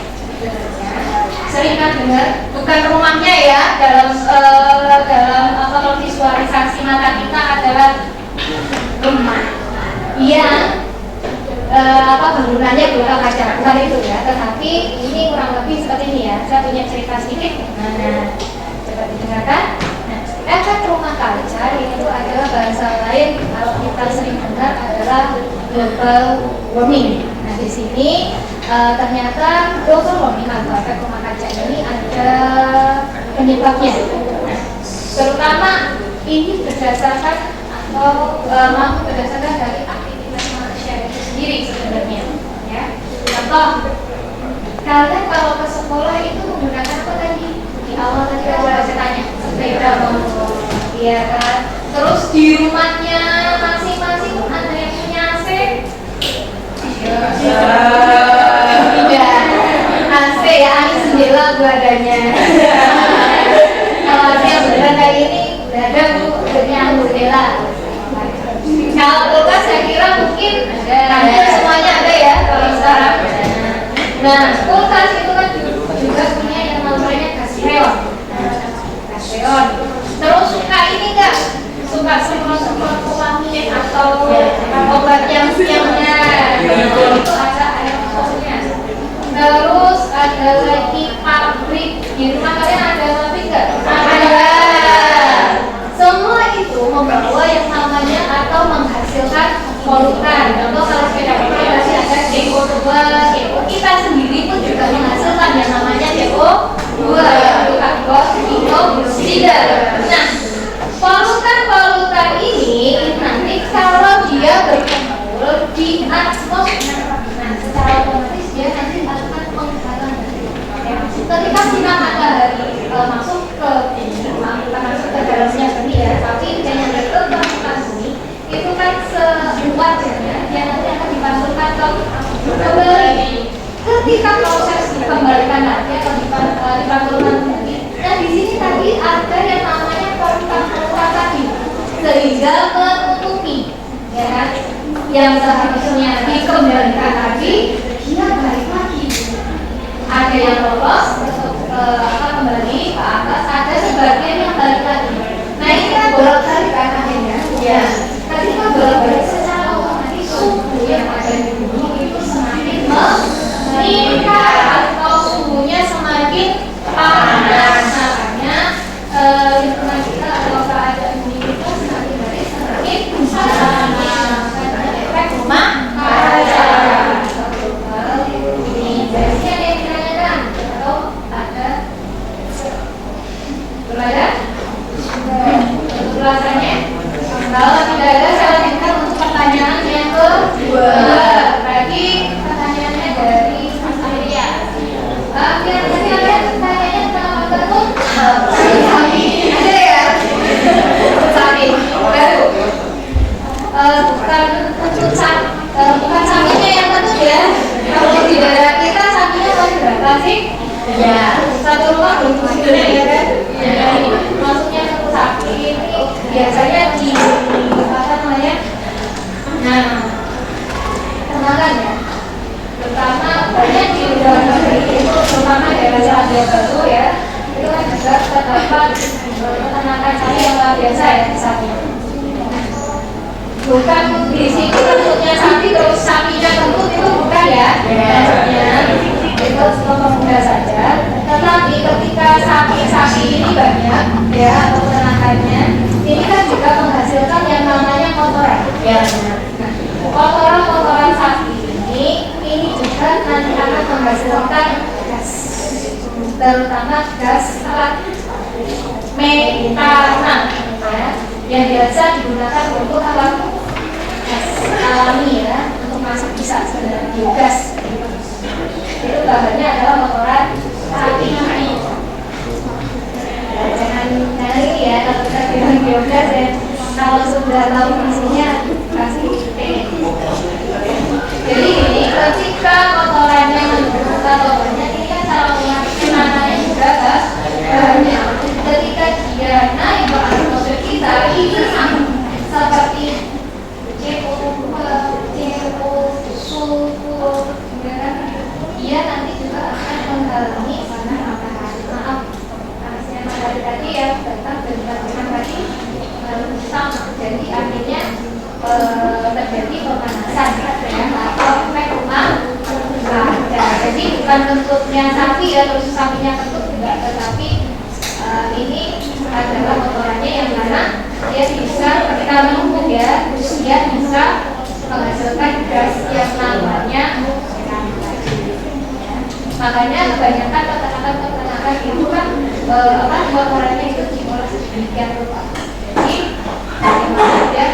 Sering kan dengar, bukan rumahnya ya, dalam apa kalau visualisasi mata kita adalah rumah yang bangunannya berupa kaca, bukan itu ya, tetapi ini kurang lebih seperti ini ya. Saya punya cerita sedikit. Nah, coba didengarkan. Nah, efek rumah kaca itu adalah bahasa lain kalau kita sering dengar adalah global warming. Nah, di sini ternyata global warming atau efek rumah kaca ini ada penyebabnya. Nah, terutama ini berdasarkan atau berdasarkan dari aktivitas manusia itu sendiri sebenarnya. Ya, contoh, kalian kalau ke sekolah itu menggunakan apa tadi? Di awal tadi saya tanya, sepeda motor, iya kan? Terus di rumahnya masing-masing ada yang punya AC
Tidak. AC ya, angin jendela badannya. Kalau AC yang beneran kayak ini, udah ada Bu, bentuknya angin jendela. Kalau kulkas saya kira mungkin hampir semuanya ada ya kalau sekarang. Nah, kulkas itu kan juga punya yang namanya gas freon. Gas freon. Terus suka ini enggak? Suka semprot-semprot pewangi atau obat yang siangnya itu ada aerosolnya. Terus ada lagi pabrik di rumah kalian ada pabrik nggak? Ada. Semua itu membawa yang namanya atau menghasilkan polutan. Contoh kalau sepeda motor pasti ada CO2. Kita sendiri pun juga menghasilkan yang namanya CO2 yaitu karbon dioksida. Nah, polutan ini nanti kalau dia berkumpul di atmosfer, nah secara otomatis dia nanti akan menghalang. Ketika sinar matahari masuk ke bumi, bukan masuk ke dalamnya bumi ya, tapi yang ada ke permukaan bumi, itu kan sewajarnya dia nanti akan dipantulkan kembali. Ketika proses dikembalikan lagi atau dipantulkan kembali, nah di sini tadi ada yang namanya polutan tadi, sehingga menutupi, ya kan? Yang seharusnya dikembalikan lagi, dia balik lagi. Ada yang lolos kembali ke atas, ada sebagian yang balik lagi. Nah ini kan bolak-balik kan akhirnya. Ya, ketika bolak-balik secara otomatis suhu yang ada di bumi itu semakin meningkat atau suhunya semakin panas. Makanya lingkungan kita atau keadaan bumi kita semakin hari semakin panas. Karena efek rumah kaca. Ulasannya, kalau tidak ada saya lanjutkan untuk pertanyaan yang kedua. Bagi pertanyaannya dari Mas Arya. Kira-kira ada pertanyaannya tentang apa tuh? Sapi. Ada ya? Sapi. Baru. Bukan untuk bukan sapinya yang tentu ya. Kalau di daerah kita sapinya paling berapa sih? Ya, satu rumah belum sebenarnya ya kan? Ya, maksudnya satu sapi ini biasanya di apa namanya? Nah, kenalkan ya. Terutama banyak di luar negeri itu, terutama daerah Selandia Baru ya, itu kan juga terdapat peternakan sapi yang luar biasa ya sapi. Bukan di sini bentuknya sapi terus sapinya kentut itu bukan ya? Maksudnya itu pemuda saja, tetapi ketika sapi-sapi ini banyak ya atau peternakannya, ini kan juga menghasilkan yang namanya kotoran ya. Nah, kotoran sapi ini juga nanti akan menghasilkan gas, terutama gas metana ya, yang biasa digunakan untuk apa? Gas alami ya, untuk masak bisa sebenarnya biogas. Itu bahannya adalah kotoran sapi. Jangan nyari ya kalau kita bilang biogas ya, kalau sudah tahu isinya kasih T. Jadi ini ketika kotorannya menurut kotorannya ini kan cara mengatur mananya juga kan bahannya. Ketika dia naik ke atmosfer kita ini sama seperti CO, sulfur, dia nanti juga akan menghalangi panas matahari. Maaf, panasnya matahari tadi yang datang dari batuan tadi sama. Jadi akhirnya terjadi pemanasan ya, atau efek rumah kaca. Jadi bukan bentuknya sapi ya, terus sapinya kentut tidak, tetapi ini adalah kotorannya yang mana dia bisa ketika menumpuk ya, dia bisa menghasilkan gas yang namanya. Makanya kebanyakan peternakan itu kan kotorannya itu diolah sedemikian rupa. Jadi dia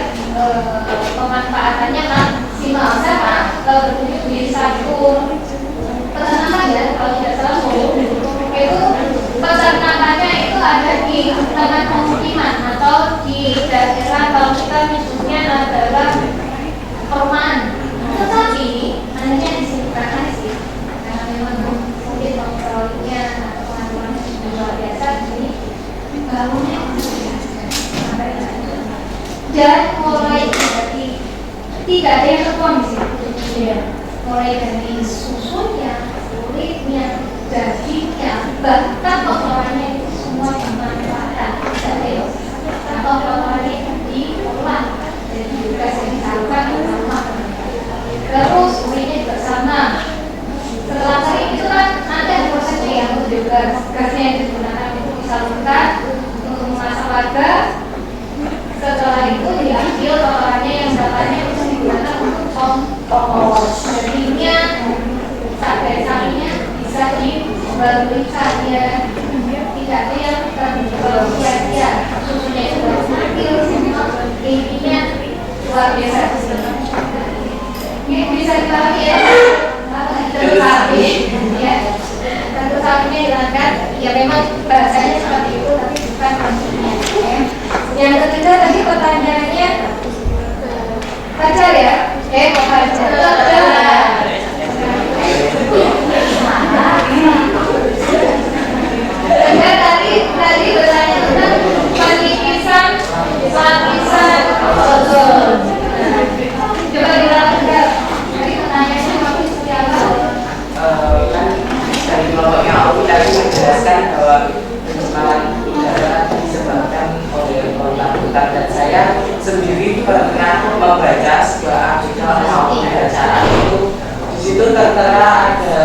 pemanfaatannya maksimal sama berkunjung di satu peternakan ya, kalau tidak salah itu peternakannya itu ada di tengah pemukiman atau di daerah kalau kita misalnya adalah perumahan, tetapi hanya
bangunnya dan mulai dari tidak ada yang tertuang di situ, mulai dari susunya, kulitnya, dagingnya, bahkan kotorannya itu semua dimanfaatkan atau kotorannya diolah dan juga disalurkan ke rumah. Terus kulitnya juga sama. Setelah kering itu kan ada prosesnya yang juga gasnya yang digunakan itu disalurkan untuk memasak warga. Setelah itu diambil kotorannya yang katanya bisa digunakan untuk kompos. Dagingnya sampai sapinya bisa diberikan ya, tidak ada yang sia-sia. Susunya itu harus ambil semua, intinya luar biasa. Ini bisa dipahami ya. Tentu sapi, ya. Tentu sapinya hilangkan. Ya memang bahasanya seperti itu, tapi bukan maksudnya. Ya. Yang ketiga tadi pertanyaannya pacar ya? Pacar. Tadi bertanya tentang lapisan ozon. Coba dilakukan. Tadi pertanyaannya maksudnya seperti apa?
Kan dari kelompoknya aku tadi menjelaskan bahwa pencemaran udara disebabkan oleh polutan hutan, dan saya sendiri pernah membaca sebuah artikel maupun bacaan itu. Di situ tertera ada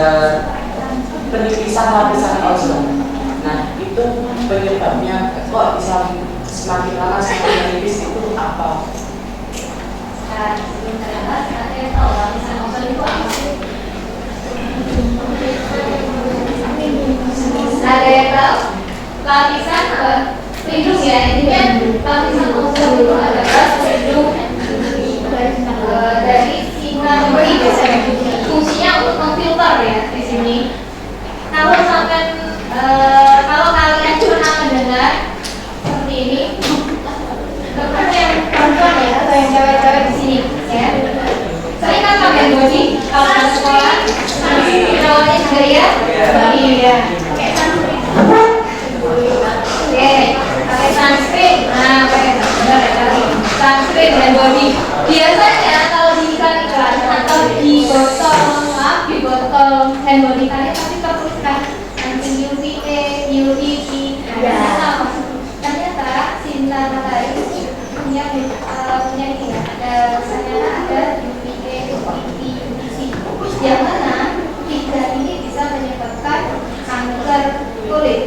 penipisan lapisan ozon. Nah, itu penyebabnya kok bisa semakin lama semakin menipis itu apa?
Nah, sebelum saya bahas, saya tahu lapisan ozon itu apa sih? Ada yang tahu? Lapisan pelindung ya, intinya lapisan ozon itu adalah pelindung dari sinar UV biasanya. Fungsinya untuk memfilter ya di sini. Kalau sampai kalau kalian pernah mendengar seperti ini, terutama yang perempuan ya atau yang cewek-cewek di sini ya, sering kan pakai body kalau di sekolah, cowoknya juga ya, iya, pakai sunscreen, pakai sunscreen, pakai sunscreen dan body. Biasanya kalau di iklan-iklan atau di botol hand body kalian pasti tertuliskan UVA, UVB, ternyata sinar matahari punya ini ya, ternyata ada UVA, UVB, UVC, yang mana tiga ini bisa menyebabkan kanker kulit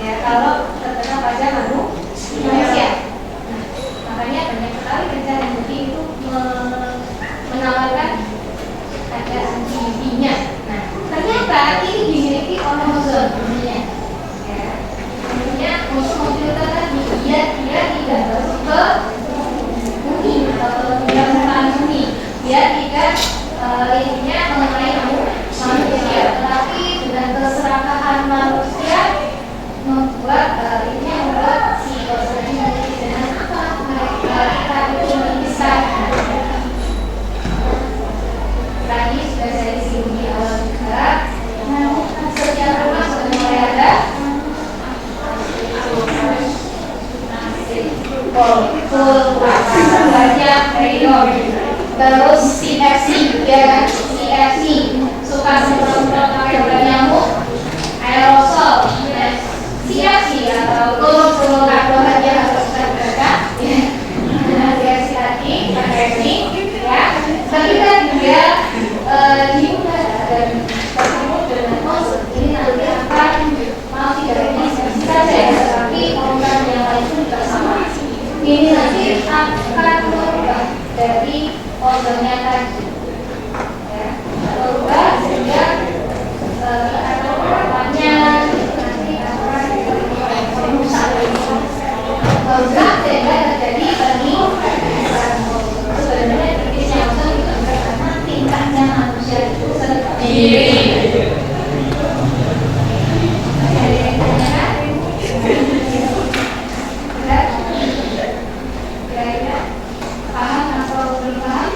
ya kalau terkena pada manusia. Makanya banyak sekali pencarian bukti itu menawarkan ada anti-UV-nya. Nah, ternyata ini dimiliki oleh ozon. Untuk memfilter tadi dia tidak masuk ke bumi atau tidak menekan bumi, dia tidak intinya mengenai manusia, tetapi dengan keserakahan manusia membuat si ozon ini dengan apa mereka itu bisa tadi sudah saya singgung di awal juga. Setiap rumah sudah mulai ada banyak rayon, terus CFC ya kan, CFC suka semprot-semprot pakai obat nyamuk, aerosol, CFC atau kulur karbon yang harus kita gunakan, CFC tadi pakai ini ya. Kita juga di udara dan bertemu dengan ozon ini nanti akan mau tidak ini saja ya, tetapi organ yang lain pun juga sama. Ini nanti akan berubah dari ozonnya tadi ya, berubah sehingga warnanya nanti akan merusak berubah sehingga terjadi peningkatan ozon. Sebenarnya tipisnya ozon itu karena tingkatnya manusia itu sendiri. Kira-kira paham atau belum paham?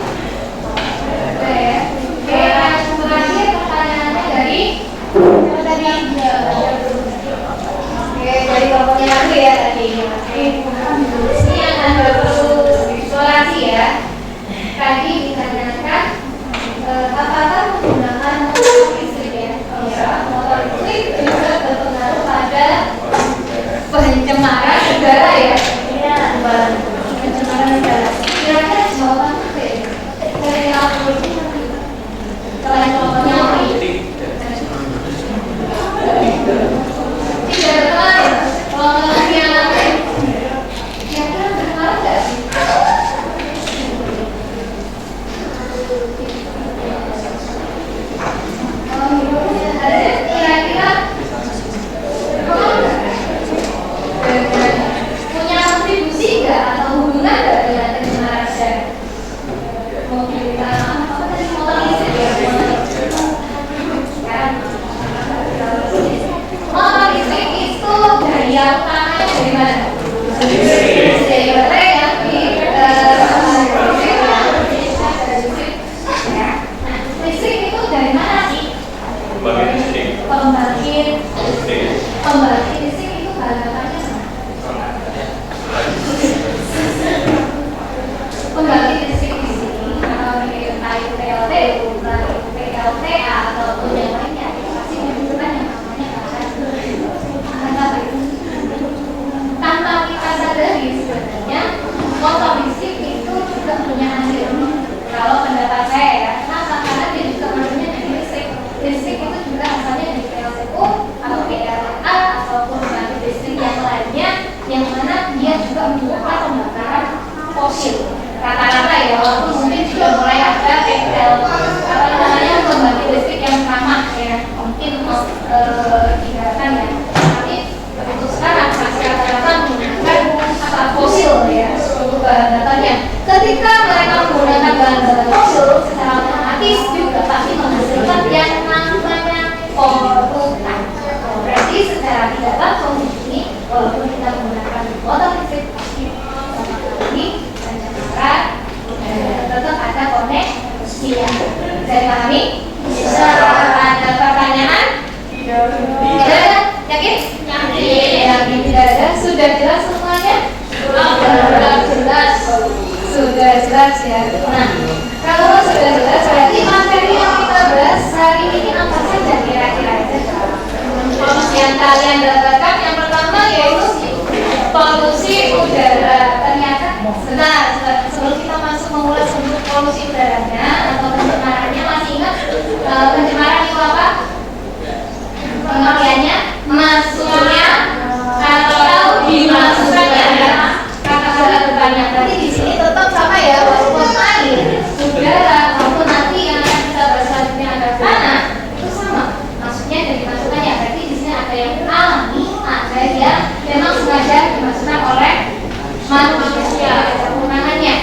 Tidak berpengaruh ya? Kalau yang kira-kira berpengaruh nggak sih? Kira-kira berpengaruh nggak? Punya kontribusi nggak atau hubungan nggak dengan pencemaran udara? Mobilitas apa tadi, motor listrik ya? Motor listrik itu daya utamanya dari mana? Dari baterai ya, listrik itu dari mana sih?
Pembangkit listrik.
Pembangkit listrik itu bahan bakarnya mana? Pembangkit listrik di sini kalau entah itu PLTU, entah itu PLTA ataupun yang lainnya pasti membutuhkan yang namanya bahan bakar. Tanpa kita sadari sebenarnya motor listrik itu juga punya hasil. Kalau pendapat saya ya, kenapa? Karena dia juga produknya dari listrik. Listrik itu juga asalnya dari PLTU atau PLTA ataupun pembangkit listrik yang lainnya, yang mana dia juga membutuhkan pembakaran fosil. Rata-rata ya, walaupun mungkin sudah mulai ada apa namanya pembangkit listrik yang ramah ya, mungkin digunakan ya. Tapi untuk sekarang masih rata-rata menggunakan apa fosil ya untuk bahan bakarnya. Ketika mereka menggunakan bahan bakar fosil, secara otomatis juga pasti menghasilkan yang namanya polutan. Berarti secara tidak langsung di sini, walaupun kita menggunakan motor listrik pasti ini pencemaran, tetap ada koneksinya. Bisa dipahami? Bisa. Ada pertanyaan? Tidak? Yakin? Yakin tidak ada? Sudah jelas semuanya? Sudah jelas. Sudah jelas ya. Nah, kalau sudah jelas berarti materi yang kita bahas hari ini apa saja kira-kira? Yang kalian dapatkan yang pertama yaitu polusi udara. Ternyata sebentar, sebelum kita masuk mengulas untuk polusi udaranya atau pencemarannya, masih ingat pencemaran itu apa? Pengertiannya masuknya atau dimasukkannya kata-kata depannya. Berarti di sini tetap sama ya, walaupun air, udara maupun nanti yang akan kita bahas selanjutnya ada tanah, itu sama. Maksudnya dari masukannya. Berarti di sini ada yang alami, ada yang memang sengaja dimasukkan oleh manusia, ada penggunaannya.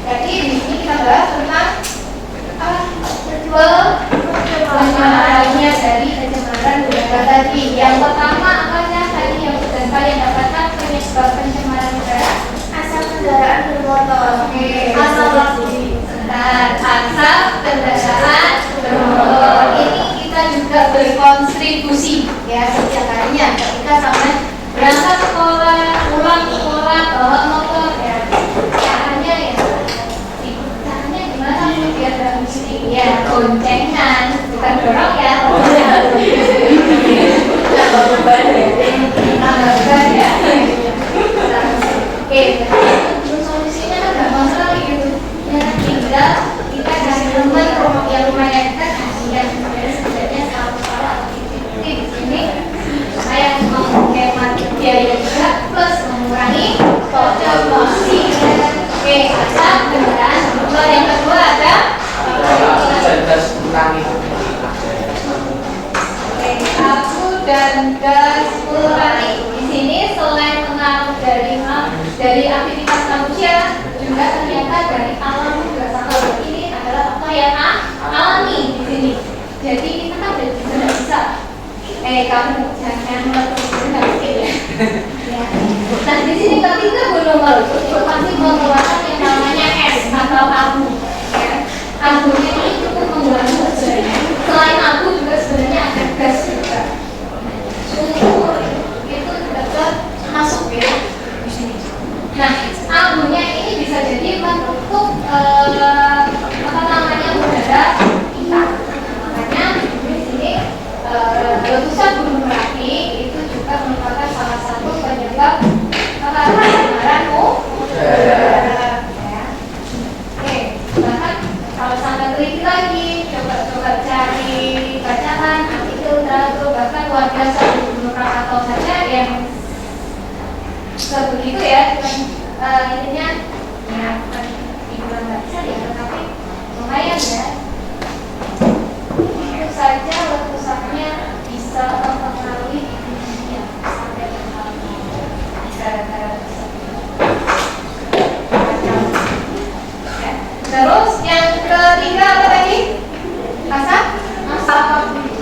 Jadi di sini kita bahas tentang pencemarannya dari pencemaran udara tadi. Yang pertama apanya tadi yang sudah kalian dapatkan penyebab pencemaran udara? Asap kendaraan bermotor. Asap kendaraan bermotor. Ini kita juga berkontribusi ya setiap harinya. Ketika sampai berangkat sekolah, pulang sekolah, bawa motor ya. Caranya ya, caranya gimana biar gak mesti ya goncengan, bukan dorong ya. Tambah beban ya. Tambah beban ya. Oke, solusinya kan gampang sekali gitu. Ya tinggal kita kasih teman yang lumayan dekat kasihan sebenarnya salah di sini saya mau menghemat biaya juga plus mengurangi polusi. Oke, asap kendaraan bermotor. Yang kedua ada abu dan gas vulkanik. Di sini selain pengaruh dari aktivitas manusia, juga ternyata dari alam juga sama. Ini adalah faktor yang alami di sini. Jadi kita kan tidak bisa kamu jangan melakukan nggak mungkin ya. Nah di sini ketika gunung meletus itu pasti mengeluarkan yang namanya es atau abu. Ya. Abunya ini cukup mengganggu sebenarnya. Selain abu juga sebenarnya ada gas juga. Sumur itu juga masuk ya di sini. Nah abunya ini bisa jadi menutup apa namanya udara kita. Makanya di sini letusan gunung Merapi itu juga merupakan salah satu penyebab pencemaran udara. Oke, bahkan kalau sampai teliti
begitu ya, intinya ya bukan dibilang nggak bisa ya, tetapi lumayan ya. Tentu saja letusannya bisa mempengaruhi dunia sampai ke gara-gara ya. Terus yang ketiga apa tadi?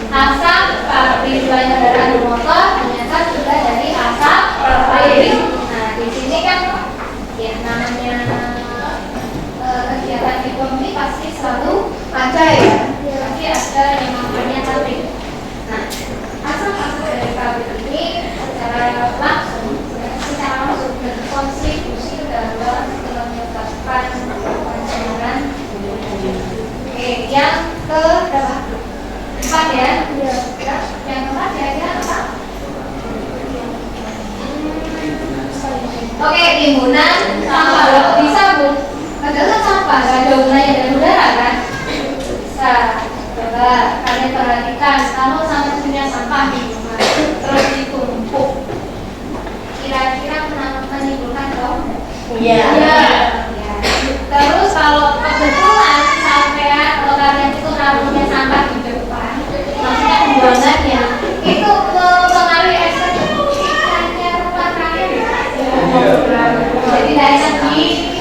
Asap pabrik kendaraan bermotor ternyata juga dari asap pabrik. Nah di sini kan ya namanya kegiatan ekonomi pasti selalu ada ya, pasti ada yang namanya pabrik. Nah asap dari pabrik ini secara langsung berkontribusi dalam menyebabkan pencemaran yang ke empat ya. Yang keempat kira-kira apa? Oke, timbunan sampah. Bisa Bu? Adalah sampah, gak ada gunanya dengan udara kan? Bisa. Coba kalian perhatikan, kalau sampai punya sampah di rumah terus ditumpuk, kira-kira menimbulkan bau? Iya. Terus kalau kebetulan sampean atau kalian itu naruhnya sampah di depan, maksudnya pembuangannya itu mempengaruhi estetikanya rumah kalian. Jadi dari segi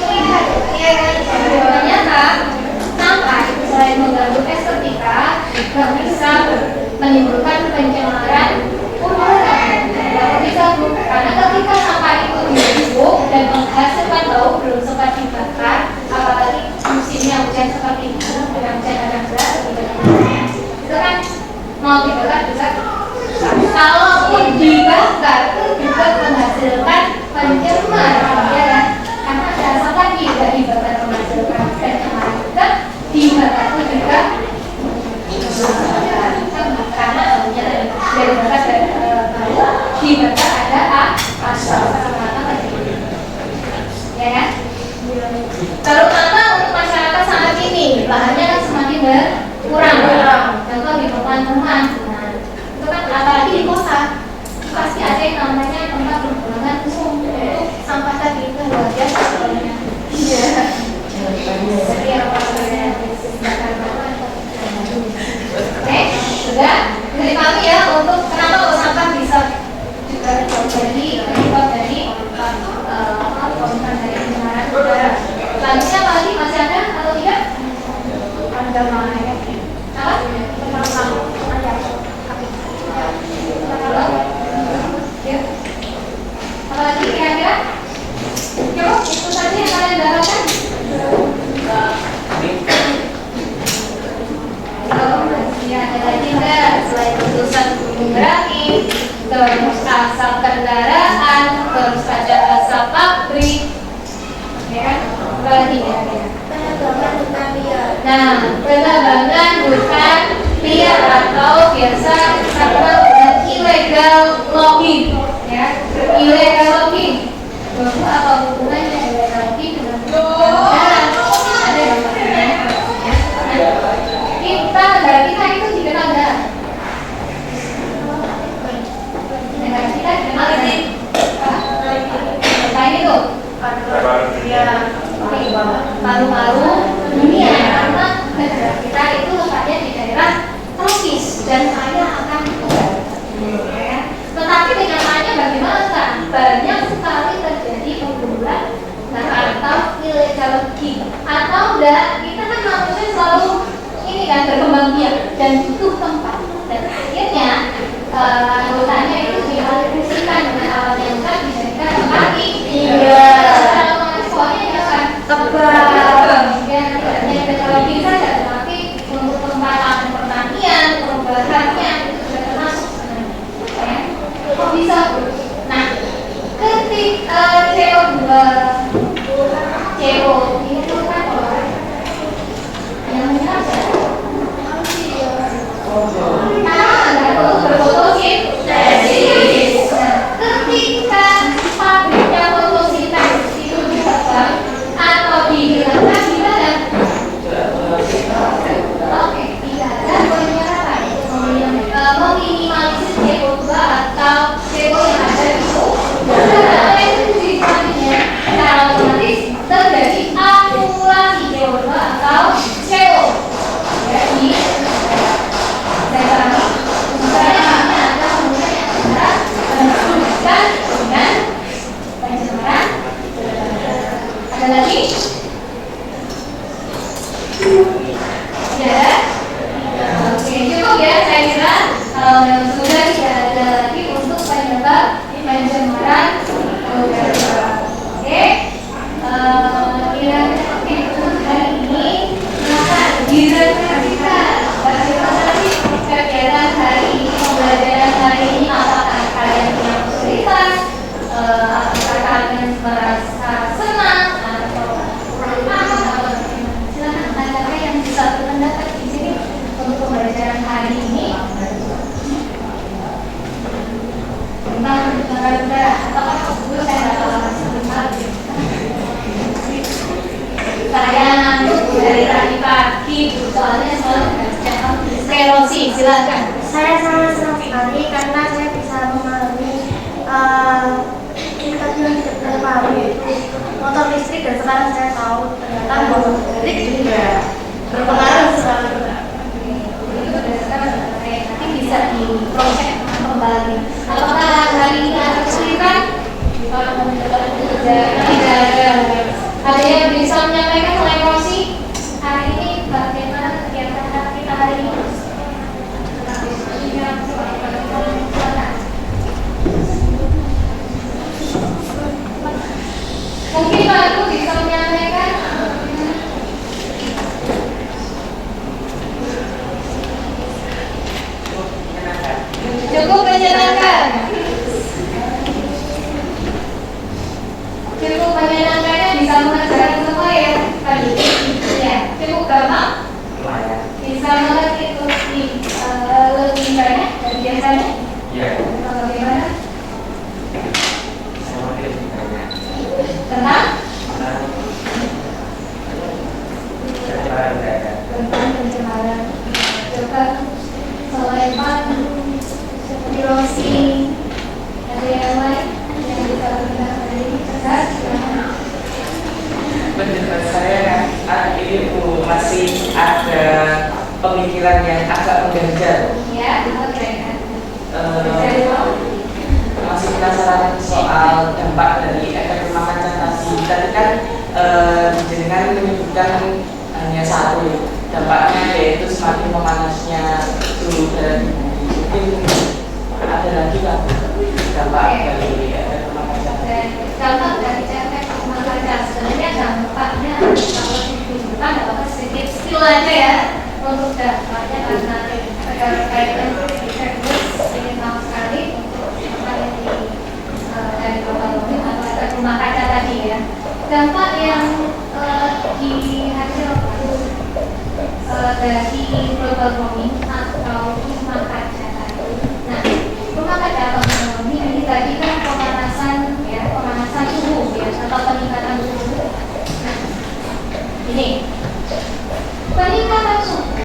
ya ternyata sampah itu selain mengganggu estetika juga bisa menimbulkan pencemaran udara. Bisa Bu, karena ketika sampah itu ditumpuk dan menghasilkan bau belum sempat dibakar, apalagi musimnya hujan seperti ini dengan hujan agak berat itu kan mau dibakar juga kalaupun dibakar itu juga menghasilkan pencemar ya kan, karena ada asap lagi tidak dibakar menghasilkan pencemar juga, dibakar itu juga karena baunya dari bakar dari bau dibakar ada asap ya kan. Terutama untuk masyarakat saat ini bahannya kan semakin berkurang. Contoh di perumahan-perumahan, nah, itu kan apalagi di kota pasti ada yang namanya tempat pembuangan umum untuk sampah tadi itu luar biasa soalnya. Iya. Jadi apa namanya? Oke, sudah. Jadi kami ya untuk kenapa kok sampah bisa juga jadi akibat dari polutan dari pencemaran udara. Selanjutnya lagi masih ada atau tidak? Ada mana? Apa? Apa lagi kira-kira? Coba itu saja yang kalian dapatkan. Ya, ada lagi enggak? Selain letusan gunung berapi, terus asap kendaraan, terus ada asap pabrik, ya kan? Lagi ya. Nah, penerbangan bukan liar atau biasa sama dengan illegal logging, ya. Illegal logging. Lalu apa hubungannya illegal logging dengan kendaraan? Ada yang bertanya, ya. Negara kita itu dikenal enggak? Negara kita dikenal dengan apa itu? Paru-paru dunia, karena negara kita itu letaknya di daerah tropis dan kaya akan udara. Tetapi kenyataannya bagaimana? Banyak sekali terjadi pembunuhan atau illegal logging, atau enggak, kita kan manusia selalu ini kan berkembang biak dan butuh tempat, dan akhirnya anggotanya itu dialihkan dengan alat yang besar dijadikan kaki. Iya. Soalnya kan tebal. Ya tidak hanya teknologi saja, tetapi untuk tempat pertanian, pembahannya itu sudah termasuk sebenarnya. Kok bisa? Nah, ketika CO2 itu kan yang berfotosintesis. Ketika pabriknya fotosintesis itu dibakar atau dihilangkan gimana? Oke, tidak ada penyerapan meminimalisir CO2 atau CO yang pencemaran udara. Apakah dulu saya nggak tahu apa saya ngantuk dari tadi pagi, soalnya Kerosi, silakan.
Saya sangat senang sekali karena saya bisa memahami kita yang tidak bisa paham, yaitu motor listrik, dan sekarang saya tahu ternyata motor listrik juga berpengaruh sekali.
Nanti bisa diproses kembali. Apakah hari ini ada kesulitan? Tidak ada. Ada yang bisa menyampaikan selain Rosi? Hari ini bagaimana kegiatan kita hari ini? Mungkin Pak Agus bisa menyampaikan. Cukup menyenangkan. Cukup menyenangkannya bisa mengerjakan semua ya tadi. Ya, cukup gampang. Bisa mengerti lebih banyak dari biasanya.
Iya.
Bagaimana? Tenang. Tentang pencemaran. Coba selain Pak seperti Rosi, ada yang lain yang bisa berbicara hari ini? Tegas.
Menurut saya ini masih ada pemikiran yang agak mengganjal.
Ya, oke.
Masih penasaran soal dampak dari efek rumah kaca tadi. Tadi kan jenengan menyebutkan hanya satu ya. Dampaknya yaitu semakin memanasnya suhu udara di bumi. Mungkin ada lagi Pak dampak dari efek rumah kaca.
Dampak dari efek rumah kaca sebenarnya dampaknya kalau ditunjukkan dapat sedikit skill aja ya untuk dampaknya karena terkait dengan ingin tahu sekali untuk apa yang dari global warming atau efek rumah kaca tadi ya. Dampak yang dihasil dari global warming atau